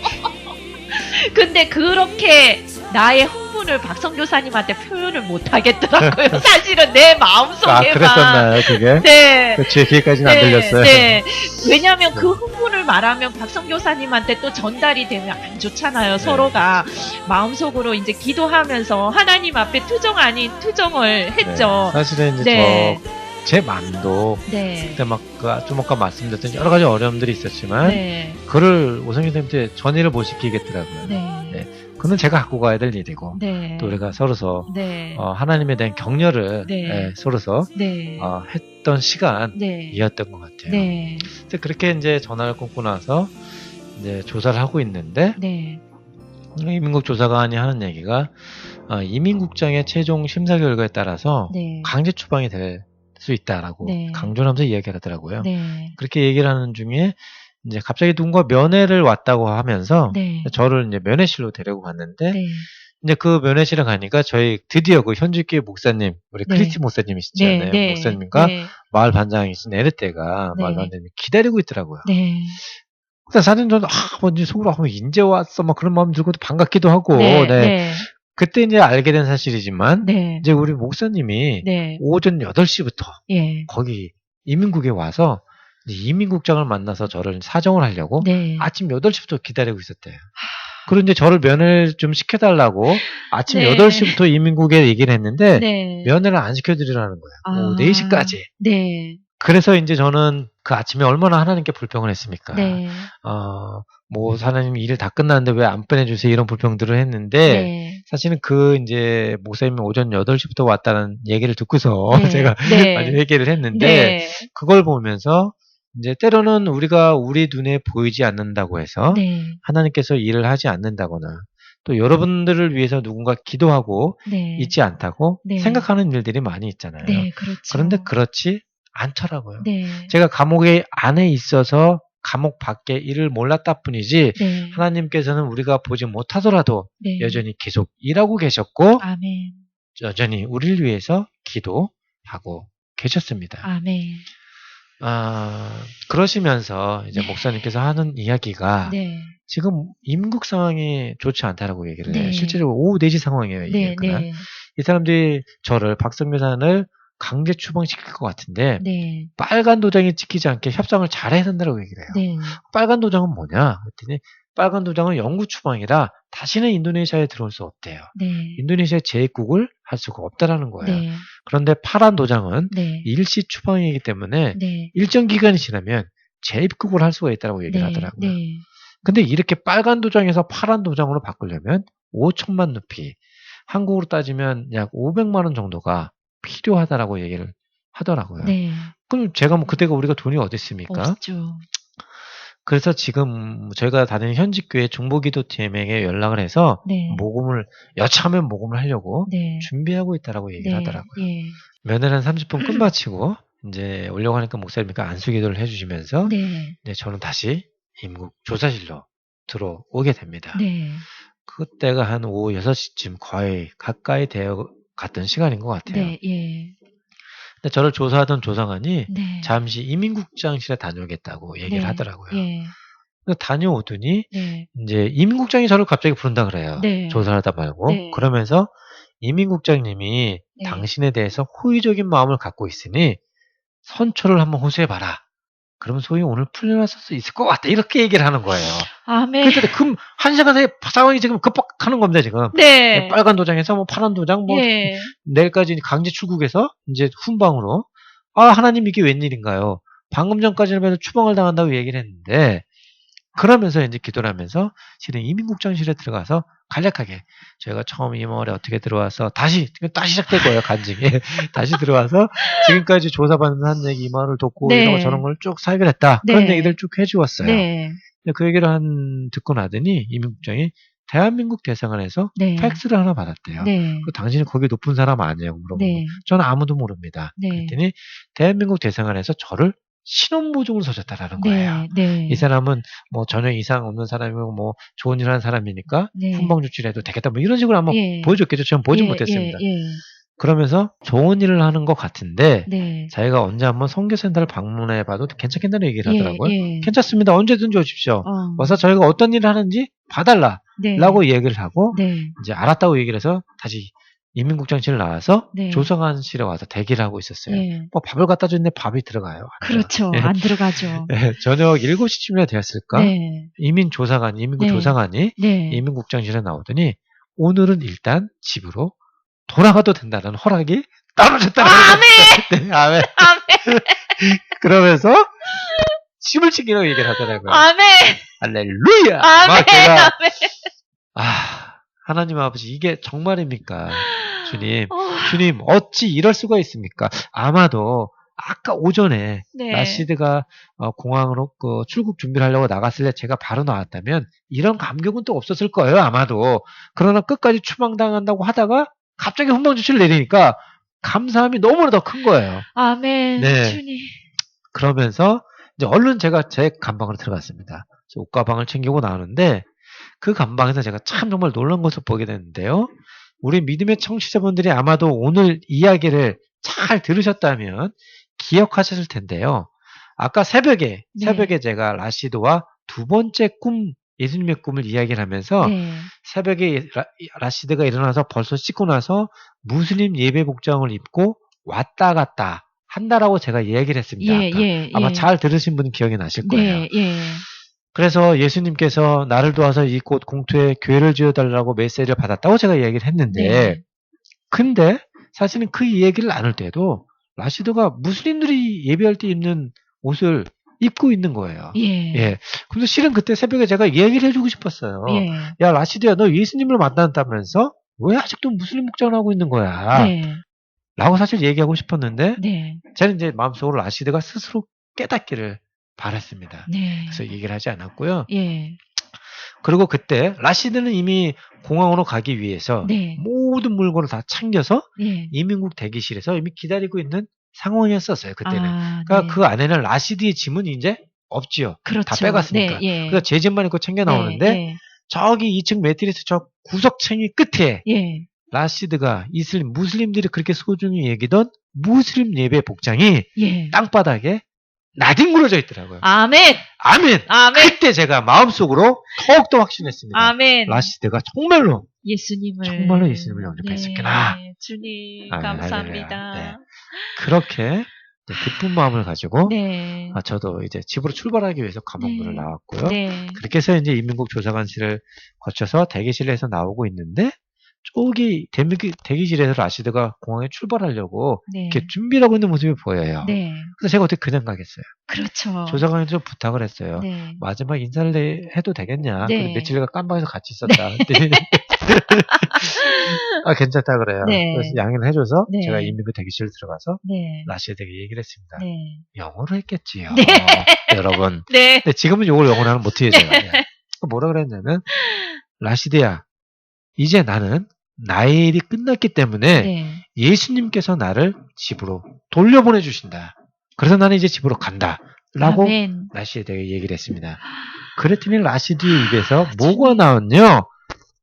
근데 그렇게 나의 흥분을 박성 교사님한테 표현을 못 하겠더라고요. 사실은 내 마음속에만. 그랬었나요 그게? 네. 제 귀에까지는 안 들렸어요. 네. 왜냐하면 그 흥분을 말하면 박성 교사님한테 또 전달이 되면 안 좋잖아요. 서로가 마음속으로 이제 기도하면서 하나님 앞에 투정 아닌 투정을 했죠. 네. 사실은 이제 네. 제 마음도 네. 그때 막 좀 아까 말씀드렸던 여러 가지 어려움들이 있었지만 네. 그를 오성희 선생님한테 전의를 못 시키겠더라고요. 네. 그는 제가 갖고 가야 될 일이고 네. 또 우리가 서로서 네. 하나님에 대한 격려를 네. 서로서 네. 했던 시간이었던 네. 것 같아요. 네. 그래서 그렇게 이제 전화를 끊고 나서 이제 조사를 하고 있는데 네. 이민국 조사관이 하는 얘기가 이민국장의 최종 심사 결과에 따라서 네. 강제 추방이 될 수 있다라고 네. 강조하면서 이야기를 하더라고요. 네. 그렇게 얘기를 하는 중에 이제 갑자기 누군가 면회를 왔다고 하면서 네. 저를 이제 면회실로 데리고 갔는데 네. 이제 그 면회실에 가니까 저희 드디어 그 현직교회 목사님 우리 네. 크리스티 목사님이시잖아요. 목사님과 네. 마을 반장이신 에르테가 네. 마을 반장님이 기다리고 있더라고요. 네. 그래서 사실 저는 뭔지 속으로 인제 왔어 막 그런 마음 들고 반갑기도 하고 네. 네. 네. 그때 이제 알게 된 사실이지만 네. 이제 우리 목사님이 네. 오전 8시부터 예. 거기 이민국에 와서 이제 이민국장을 만나서 저를 사정을 하려고 네. 아침 8시부터 기다리고 있었대요. 그리고 이제 저를 면회를 좀 시켜달라고 아침 네. 8시부터 이민국에 얘기를 했는데 네. 면회를 안 시켜드리라는 거예요. 오후 4시까지. 네. 그래서 이제 저는 그 아침에 얼마나 하나님께 불평을 했습니까? 네. 뭐 하나님 일을 다 끝났는데 왜 안 빼내주세요 이런 불평들을 했는데 네. 사실은 그 이제 목사님이 오전 8시부터 왔다는 얘기를 듣고서 네. 제가 네. 아주 회개를 했는데 네. 그걸 보면서 이제 때로는 우리가 우리 눈에 보이지 않는다고 해서 네. 하나님께서 일을 하지 않는다거나 또 여러분들을 위해서 누군가 기도하고 네. 있지 않다고 네. 생각하는 일들이 많이 있잖아요. 네, 그렇죠. 그런데 그렇지 않더라고요. 네. 제가 감옥에 안에 있어서 감옥 밖에 일을 몰랐다 뿐이지 네. 하나님께서는 우리가 보지 못하더라도 네. 여전히 계속 일하고 계셨고 아멘. 여전히 우리를 위해서 기도하고 계셨습니다. 아멘. 그러시면서 이제 목사님께서 하는 이야기가 네. 지금 임국 상황이 좋지 않다라고 얘기를 해요. 네. 실제로 오후 4시 상황이에요. 이게 네. 그날. 네. 이 사람들이 저를 박성교사를 강제 추방시킬 것 같은데 네. 빨간 도장이 찍히지 않게 협상을 잘해야 된다고 얘기를 해요. 네. 빨간 도장은 뭐냐? 그랬더니 빨간 도장은 영구 추방이라 다시는 인도네시아에 들어올 수 없대요. 네. 인도네시아 재입국을 할 수가 없다라는 거예요. 네. 그런데 파란 도장은 네. 일시 추방이기 때문에 네. 일정 기간이 지나면 재입국을 할 수가 있다고 얘기를 네. 하더라고요. 네. 근데 이렇게 빨간 도장에서 파란 도장으로 바꾸려면 5천만 루피, 한국으로 따지면 약 500만 원 정도가 필요하다라고 얘기를 하더라고요. 네. 그럼 제가 뭐 그때가 우리가 돈이 어디 있습니까? 없죠. 그래서 지금 저희가 다니는 현직교회 중보기도팀에게 연락을 해서 네. 여차하면 모금을 하려고 네. 준비하고 있다라고 얘기를 네. 하더라고요. 예. 면회는 30분 끝마치고 이제 오려고 하니까 목사님이 안수기도를 해주시면서 네. 이제 저는 다시 임국 조사실로 들어오게 됩니다. 네. 그때가 한 오후 6시쯤 거의 가까이 되어 갔던 시간인 것 같아요. 네. 예. 근데 저를 조사하던 조사관이 네. 잠시 이민국장실에 다녀오겠다고 얘기를 네. 하더라고요. 예. 그래서 다녀오더니 네. 이제 이민국장이 저를 갑자기 부른다 그래요. 네. 조사를 하다 말고. 네. 그러면서 이민국장님이 네. 당신에 대해서 호의적인 마음을 갖고 있으니 선처를 한번 호소해봐라. 그러면 소위 오늘 풀려날 수 있을 것 같다. 이렇게 얘기를 하는 거예요. 아멘. 그때 한 시간 사이에 상황이 지금 급박하는 겁니다, 지금. 네. 빨간 도장에서 뭐 파란 도장, 뭐 예. 내일까지 강제 출국해서 이제 훈방으로. 아, 하나님 이게 웬일인가요? 방금 전까지는 그래도 추방을 당한다고 얘기를 했는데, 그러면서 이제 기도를 하면서 실은 이민국장실에 들어가서 간략하게 저희가 처음 이 마을에 어떻게 들어와서 다시 시작될 거예요, 간증이. 다시 들어와서 지금까지 조사받는 한 얘기 이 마을을 돕고 네. 이런 거 저런 걸 쭉 살펴냈다. 그런 네. 얘기들 쭉 해주었어요. 네. 근데 그 얘기를 듣고 나더니 이민국장이 대한민국 대사관에서 네. 팩스를 하나 받았대요. 네. 그 당신이 거기 높은 사람 아니에요? 물어보고. 네. 저는 아무도 모릅니다. 네. 그랬더니 대한민국 대사관에서 저를 신원보증을 서줬다라는 거예요. 네. 이 사람은 뭐 전혀 이상 없는 사람이고 뭐 좋은 일 하는 사람이니까 네. 훈방 조치를 해도 되겠다. 뭐 이런 식으로 한번 예. 보여줬겠죠. 저는 보지 예, 못했습니다. 예, 예. 그러면서 좋은 일을 하는 것 같은데 네. 자기가 언제 한번 선교센터를 방문해 봐도 괜찮겠다는 얘기를 하더라고요. 예. 괜찮습니다. 언제든지 오십시오. 어. 와서 저희가 어떤 일을 하는지 봐달라 네. 라고 얘기를 하고 네. 이제 알았다고 얘기를 해서 다시 이민국장실 나와서 네. 조사관실에 와서 대기를 하고 있었어요. 예. 뭐 밥을 갖다 줬는데 밥이 들어가요. 안 그렇죠. 들어가요. 안 들어가죠. 예, 저녁 7시쯤이나 되었을까? 네. 이민국 네. 조사관이 네. 이민국장실에 나오더니 오늘은 일단 집으로 돌아가도 된다는 허락이 떨어졌다는 거예요. 네, 아멘. 아멘. 그러면서 침을 치기로 얘기를 하더라고요. 아멘. 할렐루야! 아멘. 막 제가 아멘. 하나님 아버지 이게 정말입니까? 주님. 어, 주님 어찌 이럴 수가 있습니까? 아마도 아까 오전에 네. 라시드가 공항으로 출국 준비를 하려고 나갔을 때 제가 바로 나왔다면 이런 감격은 또 없었을 거예요. 아마도. 그러나 끝까지 추방당한다고 하다가 갑자기 훈방 조치를 내리니까 감사함이 너무나 더 큰 거예요. 아멘. 네. 주님. 그러면서 이제 얼른 제가 제 감방으로 들어갔습니다. 옷가방을 챙기고 나오는데 그 감방에서 제가 참 정말 놀란 것을 보게 됐는데요. 우리 믿음의 청취자분들이 아마도 오늘 이야기를 잘 들으셨다면 기억하셨을 텐데요. 아까 새벽에 제가 라시드와 두 번째 예수님의 꿈을 이야기를 하면서 네. 새벽에 라시드가 일어나서 벌써 씻고 나서 무슬림 예배 복장을 입고 왔다 갔다 한다라고 제가 이야기를 했습니다. 예, 아까. 예, 아마 예. 잘 들으신 분은 기억이 나실 거예요. 네, 예. 그래서 예수님께서 나를 도와서 이곳 공투에 교회를 지어달라고 메시지를 받았다고 제가 이야기를 했는데 네. 근데 사실은 그 이야기를 나눌 때도 라시드가 무슬림들이 예배할 때 입는 옷을 입고 있는 거예요. 예. 예. 근데 실은 그때 새벽에 제가 이야기를 해주고 싶었어요. 예. 야, 라시드야, 너 예수님을 만난다면서 왜 아직도 무슬림 복장을 하고 있는 거야? 네. 라고 사실 얘기하고 싶었는데, 네. 저는 이제 마음속으로 라시드가 스스로 깨닫기를 바랐습니다. 네. 그래서 얘기를 하지 않았고요. 예. 그리고 그때 라시드는 이미 공항으로 가기 위해서 네. 모든 물건을 다 챙겨서 예. 이민국 대기실에서 이미 기다리고 있는 상황이었었어요. 그때는. 아, 그러니까 네. 그 안에는 라시드의 짐은 이제 없지요. 그렇죠. 다 빼갔으니까. 네, 예. 그래서 제 짐만 입고 챙겨 나오는데 네, 저기 2층 매트리스 저 구석챙이 끝에 예. 라시드가 무슬림들이 그렇게 소중히 여기던 무슬림 예배 복장이 예. 땅바닥에 나뒹굴어져 있더라고요. 아멘. 아멘. 아멘. 그때 제가 마음속으로 더욱더 확신했습니다. 아멘. 라시드가 정말로 예수님을 예수님을 영접했었구나. 네, 주님 아멘, 감사합니다. 할렐루야. 네. 그렇게 이제 기쁜 마음을 가지고 네. 저도 이제 집으로 출발하기 위해서 감옥문을 네. 나왔고요. 네. 그렇게 해서 이제 인민국 조사관실을 거쳐서 대기실에서 나오고 있는데 저기 대기실에서 라시드가 공항에 출발하려고 네. 이렇게 준비를 하고 있는 모습이 보여요. 네. 그래서 제가 어떻게 그냥 가겠어요. 그렇죠. 조사관이 좀 부탁을 했어요. 네. 마지막 인사를 해도 되겠냐. 네. 근데 며칠간 깜방에서 같이 있었다. 괜찮다 그래요. 네. 그래서 양해를 해줘서 네. 제가 인민국 대기실 들어가서 네. 라시드에게 얘기를 했습니다. 네. 영어로 했겠지요. 네. 여러분. 네. 근데 지금은 이걸 영어로 하면 못해요. 제가. 뭐라 그랬냐면 라시드야 이제 나는 나의 일이 끝났기 때문에 네. 예수님께서 나를 집으로 돌려보내 주신다. 그래서 나는 이제 집으로 간다. 라고 아멘. 라시드에게 얘기를 했습니다. 그랬더니 라시드의 입에서 뭐가 나왔냐?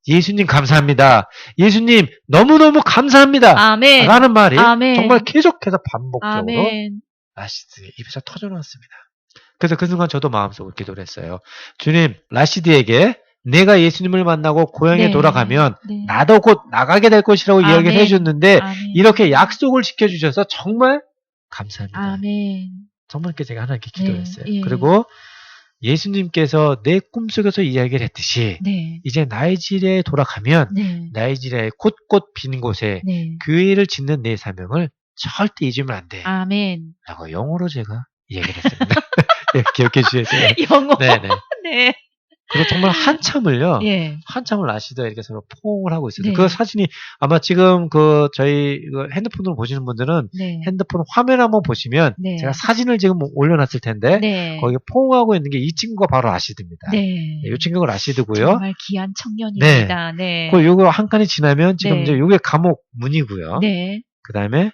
예수님 감사합니다. 예수님 너무너무 감사합니다. 아멘. 라는 말이 아멘. 정말 계속해서 반복적으로 아멘. 라시드의 입에서 터져나왔습니다. 그래서 그 순간 저도 마음속으로 기도를 했어요. 주님, 라시드에게 내가 예수님을 만나고 고향에 네. 돌아가면 네. 나도 곧 나가게 될 것이라고 아멘. 이야기를 해주셨는데 아멘. 이렇게 약속을 지켜주셔서 정말 감사합니다. 아멘. 정말 제가 하나님께 기도했어요. 네, 예. 그리고 예수님께서 내 꿈속에서 이야기를 했듯이 네. 이제 나이지리아에 돌아가면 네. 나이지리아의 곳곳 빈 곳에 네. 교회를 짓는 내 사명을 절대 잊으면 안 돼. 아멘. 라고 영어로 제가 이야기를 했습니다. 네, 기억해 주세요. 영어. 네네. 네. 그리고 정말 한참을요. 예. 한참을 라시드가 이렇게 서로 포옹을 하고 있어요. 네. 그 사진이 아마 지금 저희 핸드폰으로 보시는 분들은 네. 핸드폰 화면 한번 보시면 네. 제가 사진을 지금 올려놨을 텐데 네. 거기에 포옹하고 있는 게 이 친구가 바로 라시드입니다. 네. 이 친구가 라시드고요. 정말 귀한 청년입니다. 네. 그 요거 한 칸이 지나면 지금 네. 이제 요게 감옥 문이고요. 네. 그 다음에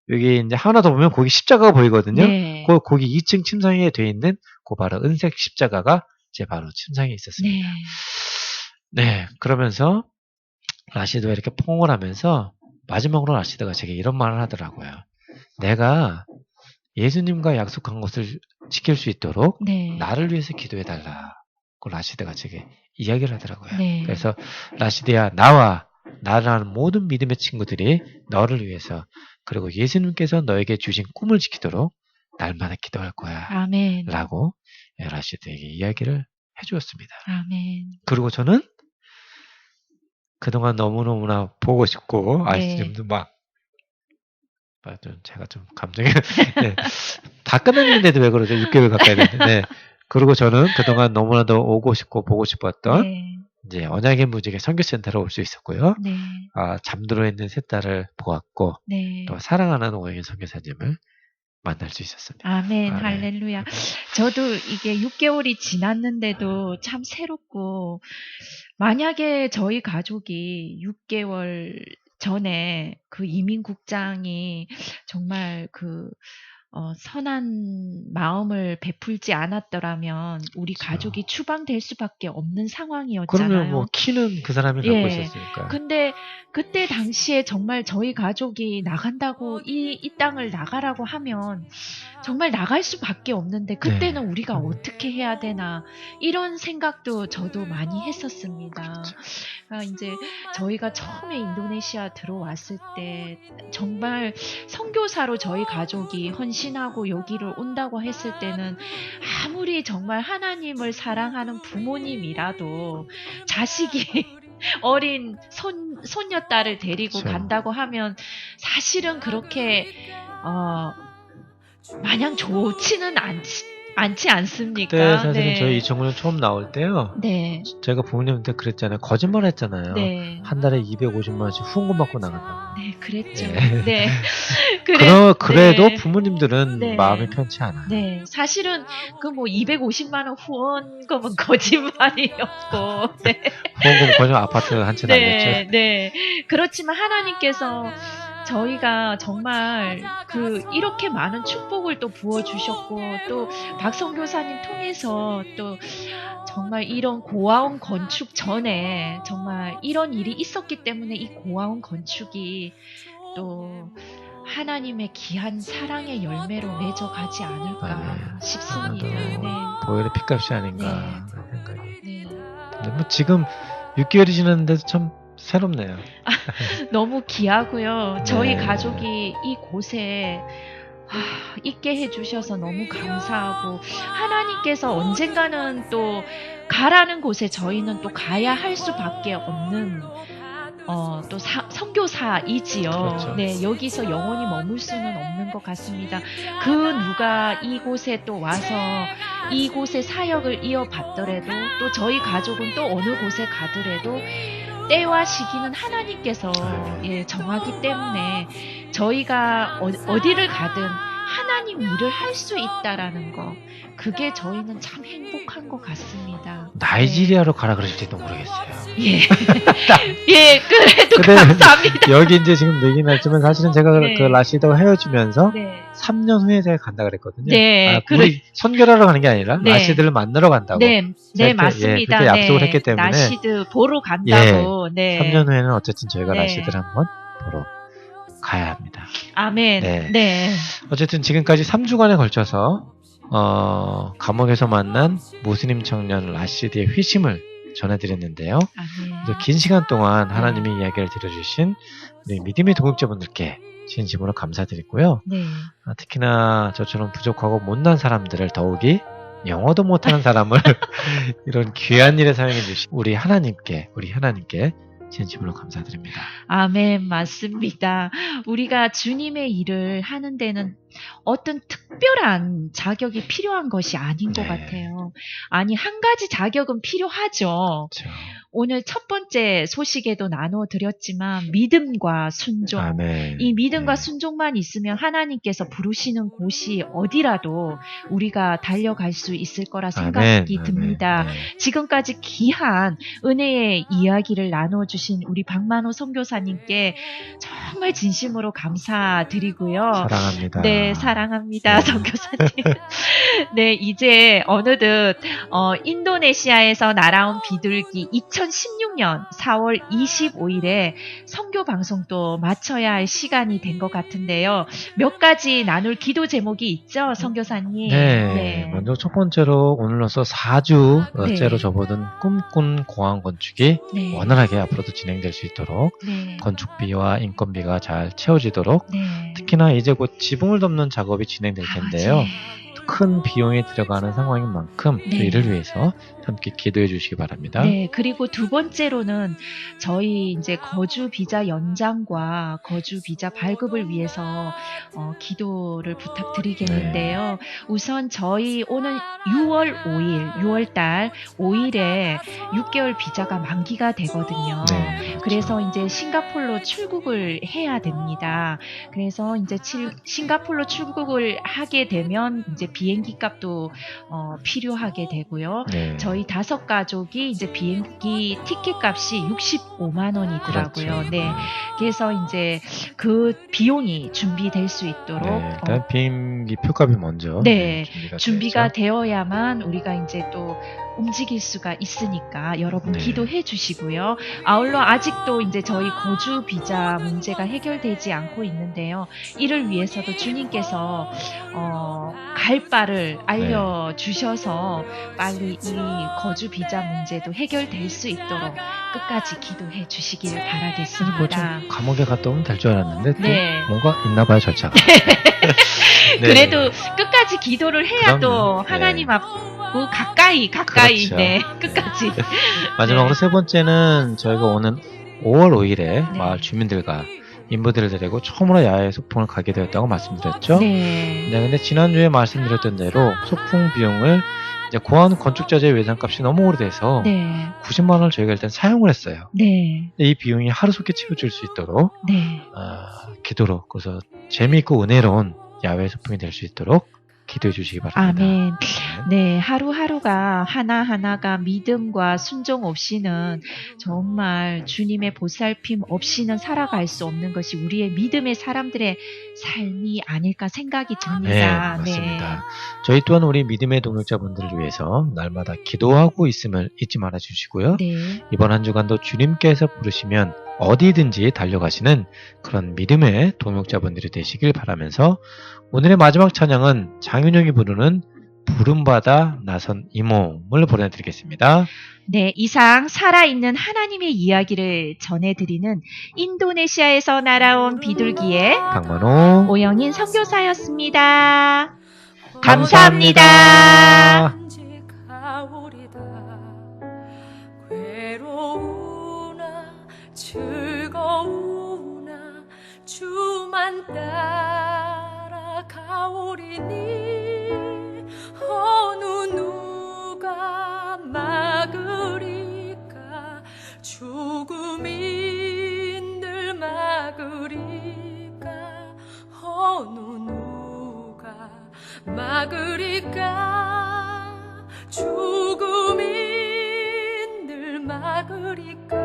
여기 이제 하나 더 보면 거기 십자가가 보이거든요. 네. 거기 2층 침상에 돼 있는 그 바로 은색 십자가가 제 바로 침상에 있었습니다. 네. 네, 그러면서 라시드가 이렇게 포옹을 하면서 마지막으로 라시드가 제게 이런 말을 하더라고요. 내가 예수님과 약속한 것을 지킬 수 있도록 네. 나를 위해서 기도해달라. 그 라시드가 제게 이야기를 하더라고요. 네. 그래서 라시드야, 나와 나라는 모든 믿음의 친구들이 너를 위해서 그리고 예수님께서 너에게 주신 꿈을 지키도록 날마다 기도할 거야. 아멘. 라고 라시드에게 이야기를 해주었습니다. 아멘. 그리고 저는 그동안 너무너무나 보고 싶고 네. 아이스크림도 제가 좀 감정이 네. 다 끝났는데도 왜 그러죠? 6개월 가까이 됐는데 네. 그리고 저는 그동안 너무나도 오고 싶고 보고 싶었던 네. 이제 언약의 무지개 선교센터로 올 수 있었고요. 네. 잠들어 있는 세 딸을 보았고 네. 또 사랑하는 오영인 선교사님을 만날 수 있었습니다. 아멘. 아멘. 할렐루야. 저도 이게 6개월이 지났는데도 참 새롭고, 만약에 저희 가족이 6개월 전에 그 이민국장이 정말 선한 마음을 베풀지 않았더라면 우리 그렇죠. 가족이 추방될 수밖에 없는 상황이었잖아요. 그러면 뭐 키는 그 사람이 갖고 예. 있었으니까. 근데 그때 당시에 정말 저희 가족이 나간다고 이 땅을 나가라고 하면 정말 나갈 수밖에 없는데 그때는 우리가 어떻게 해야 되나 이런 생각도 저도 많이 했었습니다. 그러니까 이제 저희가 처음에 인도네시아 들어왔을 때 정말 선교사로 저희 가족이 헌신하고 여기를 온다고 했을 때는 아무리 정말 하나님을 사랑하는 부모님이라도 자식이 어린 손녀딸을 데리고 그렇죠. 간다고 하면 사실은 그렇게 마냥 좋지는 않지 않습니까? 그때 사실은 네. 저희 2009년 처음 나올 때요. 네. 제가 부모님한테 그랬잖아요. 거짓말 했잖아요. 네. 한 달에 250만 원씩 후원금 받고 나간다고. 네, 그랬죠. 네. 네. 그래도 네. 부모님들은 네. 마음이 편치 않아요. 네, 사실은 250만 원 후원금은 거짓말이었고, 네. 후원금 거저 아파트 한 채 날렸죠. 네, 네. 그렇지만 하나님께서 저희가 정말 이렇게 많은 축복을 또 부어주셨고, 또 박성교사님 통해서 또 정말 이런 고아원 건축 전에 정말 이런 일이 있었기 때문에 이 고아원 건축이 또 하나님의 귀한 사랑의 열매로 맺어가지 않을까 싶습니다. 네. 보혈의 핏값이 아닌가 네. 그런 생각이. 네. 근데 뭐 지금 6개월이 지났는데도 참 새롭네요. 너무 귀하고요. 저희 네. 가족이 이곳에 있게 해주셔서 너무 감사하고 하나님께서 언젠가는 또 가라는 곳에 저희는 또 가야 할 수밖에 없는 또 선교사이지요. 그렇죠. 네, 여기서 영원히 머물 수는 없는 것 같습니다. 그 누가 이곳에 또 와서 이곳의 사역을 이어받더라도 또 저희 가족은 또 어느 곳에 가더라도 때와 시기는 하나님께서 정하기 때문에 저희가 어디를 가든 하나님 일을 할 수 있다라는 거, 그게 저희는 참 행복한 것 같습니다. 나이지리아로 가라 그러실지도 모르겠어요. 예. 예, 그래도 근데 감사합니다. 여기 이제 지금 얘기는 했지만 사실은 제가 네. 그 라시드와 헤어지면서 네. 3년 후에 제가 간다 그랬거든요. 네, 우리 선결하러 가는 게 아니라 네. 라시드를 만나러 간다고. 네, 네, 제가 맞습니다. 그렇게 약속을 네, 했기 때문에 라시드 보러 간다고. 네. 3년 후에는 어쨌든 저희가 네. 라시드를 한번 보러 가야 합니다. 아멘. 네. 네. 어쨌든 지금까지 3주간에 걸쳐서 감옥에서 만난 무슬림 청년 라시드의 회심을 전해드렸는데요. 아멘. 그래서 긴 시간 동안 하나님의 이야기를 들어주신 우리 믿음의 동역자분들께 진심으로 감사드리고요. 네. 특히나 저처럼 부족하고 못난 사람들을 더욱이 영어도 못하는 사람을 이런 귀한 일에 사용해 주신 우리 하나님께 진심으로 감사드립니다. 아멘, 맞습니다. 우리가 주님의 일을 하는 데는 어떤 특별한 자격이 필요한 것이 아닌 것 네. 같아요. 아니, 한 가지 자격은 필요하죠. 그렇죠. 오늘 첫 번째 소식에도 나눠드렸지만 믿음과 순종. 아멘. 이 믿음과 네. 순종만 있으면 하나님께서 부르시는 곳이 어디라도 우리가 달려갈 수 있을 거라 생각이 아멘. 듭니다. 아멘. 네. 지금까지 귀한 은혜의 이야기를 나눠주신 우리 박만호 선교사님께 정말 진심으로 감사드리고요. 사랑합니다. 네, 사랑합니다, 네. 선교사님. 네, 이제 어느덧 인도네시아에서 날아온 비둘기 2016년 4월 25일에 선교 방송도 마쳐야 할 시간이 된 것 같은데요. 몇 가지 나눌 기도 제목이 있죠, 선교사님? 네. 먼저 첫 번째로 오늘로서 4주째로 네. 접어든 꿈꾼 공항 건축이 네. 원활하게 앞으로도 진행될 수 있도록 네. 건축비와 인건비가 잘 채워지도록 네. 특히나 이제 곧 지붕을 덮는 작업이 진행될 텐데요. 아버지. 큰 비용이 들어가는 상황인 만큼 그 네. 이를 위해서 함께 기도해 주시기 바랍니다. 네, 그리고 두 번째로는 저희 이제 거주 비자 연장과 거주 비자 발급을 위해서 기도를 부탁드리겠는데요. 우선 저희 오늘 6월 5일, 6월달 5일에 6개월 비자가 만기가 되거든요. 네, 그래서 이제 싱가폴로 출국을 해야 됩니다. 그래서 이제 싱가폴로 출국을 하게 되면 이제 비행기 값도 필요하게 되고요. 네. 저희 5 가족이 이제 비행기 티켓 값이 65만 원이더라고요. 그렇죠. 네. 그래서 이제 그 비용이 준비될 수 있도록 네, 일단 비행기 표값이 먼저 네, 준비가 준비가 되죠. 되어야만 우리가 이제 또 움직일 수가 있으니까 여러분 네. 기도해 주시고요. 아울러 아직도 이제 저희 거주 비자 문제가 해결되지 않고 있는데요. 이를 위해서도 주님께서 갈 바를 알려 주셔서 빨리 이 거주 비자 문제도 해결될 수 있도록 끝까지 기도해 주시길 뭐좀 바라겠습니다. 감옥에 갔다 오면 될 줄 알았는데 또 네. 뭔가 있나 봐요, 절차가. 네. 그래도 끝까지 기도를 해야 또 그럼요. 하나님 네. 앞으로 가까이 그렇죠. 네, 끝까지. 마지막으로 네. 세 번째는 저희가 오는 5월 5일에 네. 마을 주민들과 인부들을 데리고 처음으로 야외 소풍을 가게 되었다고 말씀드렸죠. 네. 네, 근데 지난주에 말씀드렸던 대로 소풍 비용을 이제 공항 건축자재 예산값이 너무 오래돼서 네. 90만 원을 저희가 일단 사용을 했어요. 네. 근데 이 비용이 하루속히 채워질 수 있도록 네. 기도로 그래서 재미있고 은혜로운 야외 소풍이 될 수 있도록 기도해 주시기 바랍니다. 아멘. 네, 하루하루가 하나하나가 믿음과 순종 없이는 정말 주님의 보살핌 없이는 살아갈 수 없는 것이 우리의 믿음의 사람들의 삶이 아닐까 생각이 네, 듭니다. 맞습니다. 저희 또한 우리 믿음의 동역자분들을 위해서 날마다 기도하고 있음을 잊지 말아 주시고요. 네. 이번 한 주간도 주님께서 부르시면 어디든지 달려가시는 그런 믿음의 동역자분들이 되시길 바라면서 오늘의 마지막 찬양은 장윤영이 부르는 부름받아 나선 이몽을 보내드리겠습니다. 네, 이상 살아있는 하나님의 이야기를 전해드리는 인도네시아에서 날아온 비둘기의 박만호 오영인 선교사였습니다. 감사합니다. 가오리다. 괴로우나 즐거우나 주만 따라 가오리니 어느 누가 막으리까 죽음인들 막으리까 어느 누가 막으리까 죽음이 늘 막으리까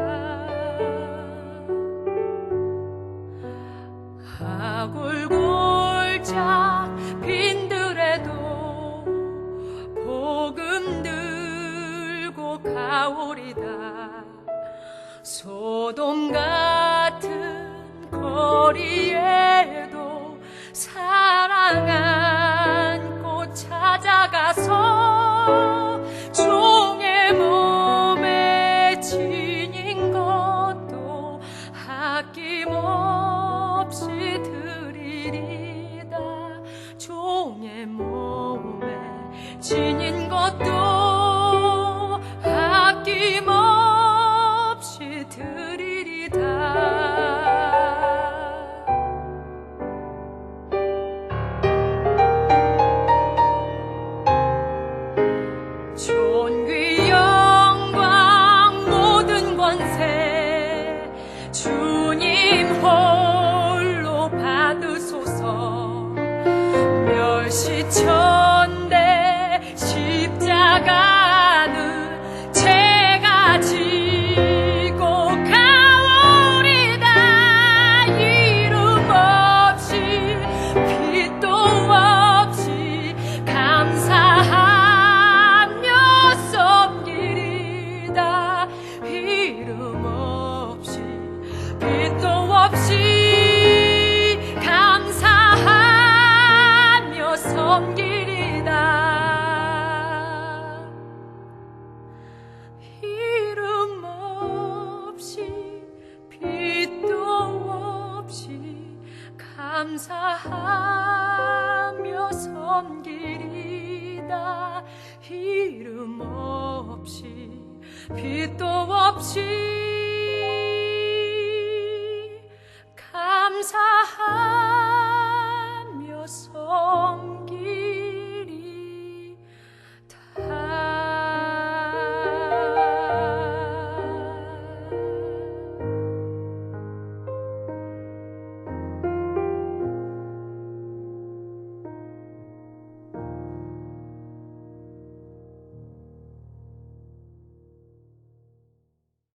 하골골짝 빈들에도 복음 들고 가오리다 소돔 같은 거리에도 사랑 안고 찾아가서 종의 몸에 지닌 것도 아낌없이 드리리다 종의 몸에 지닌 것도 아낌없이 드리리다 존귀 영광 모든 권세 주님 홀로 받으소서 멸시천대 십자가는 제가 지고 가오리다 이름 없이 빛도 없이 감사하며 섬기리다 이름 없이 빛도 없이 감사하며 섬기리다 이름 없이 빛도 없이 감사하며 섬기리다 이름 없이 빛도 없이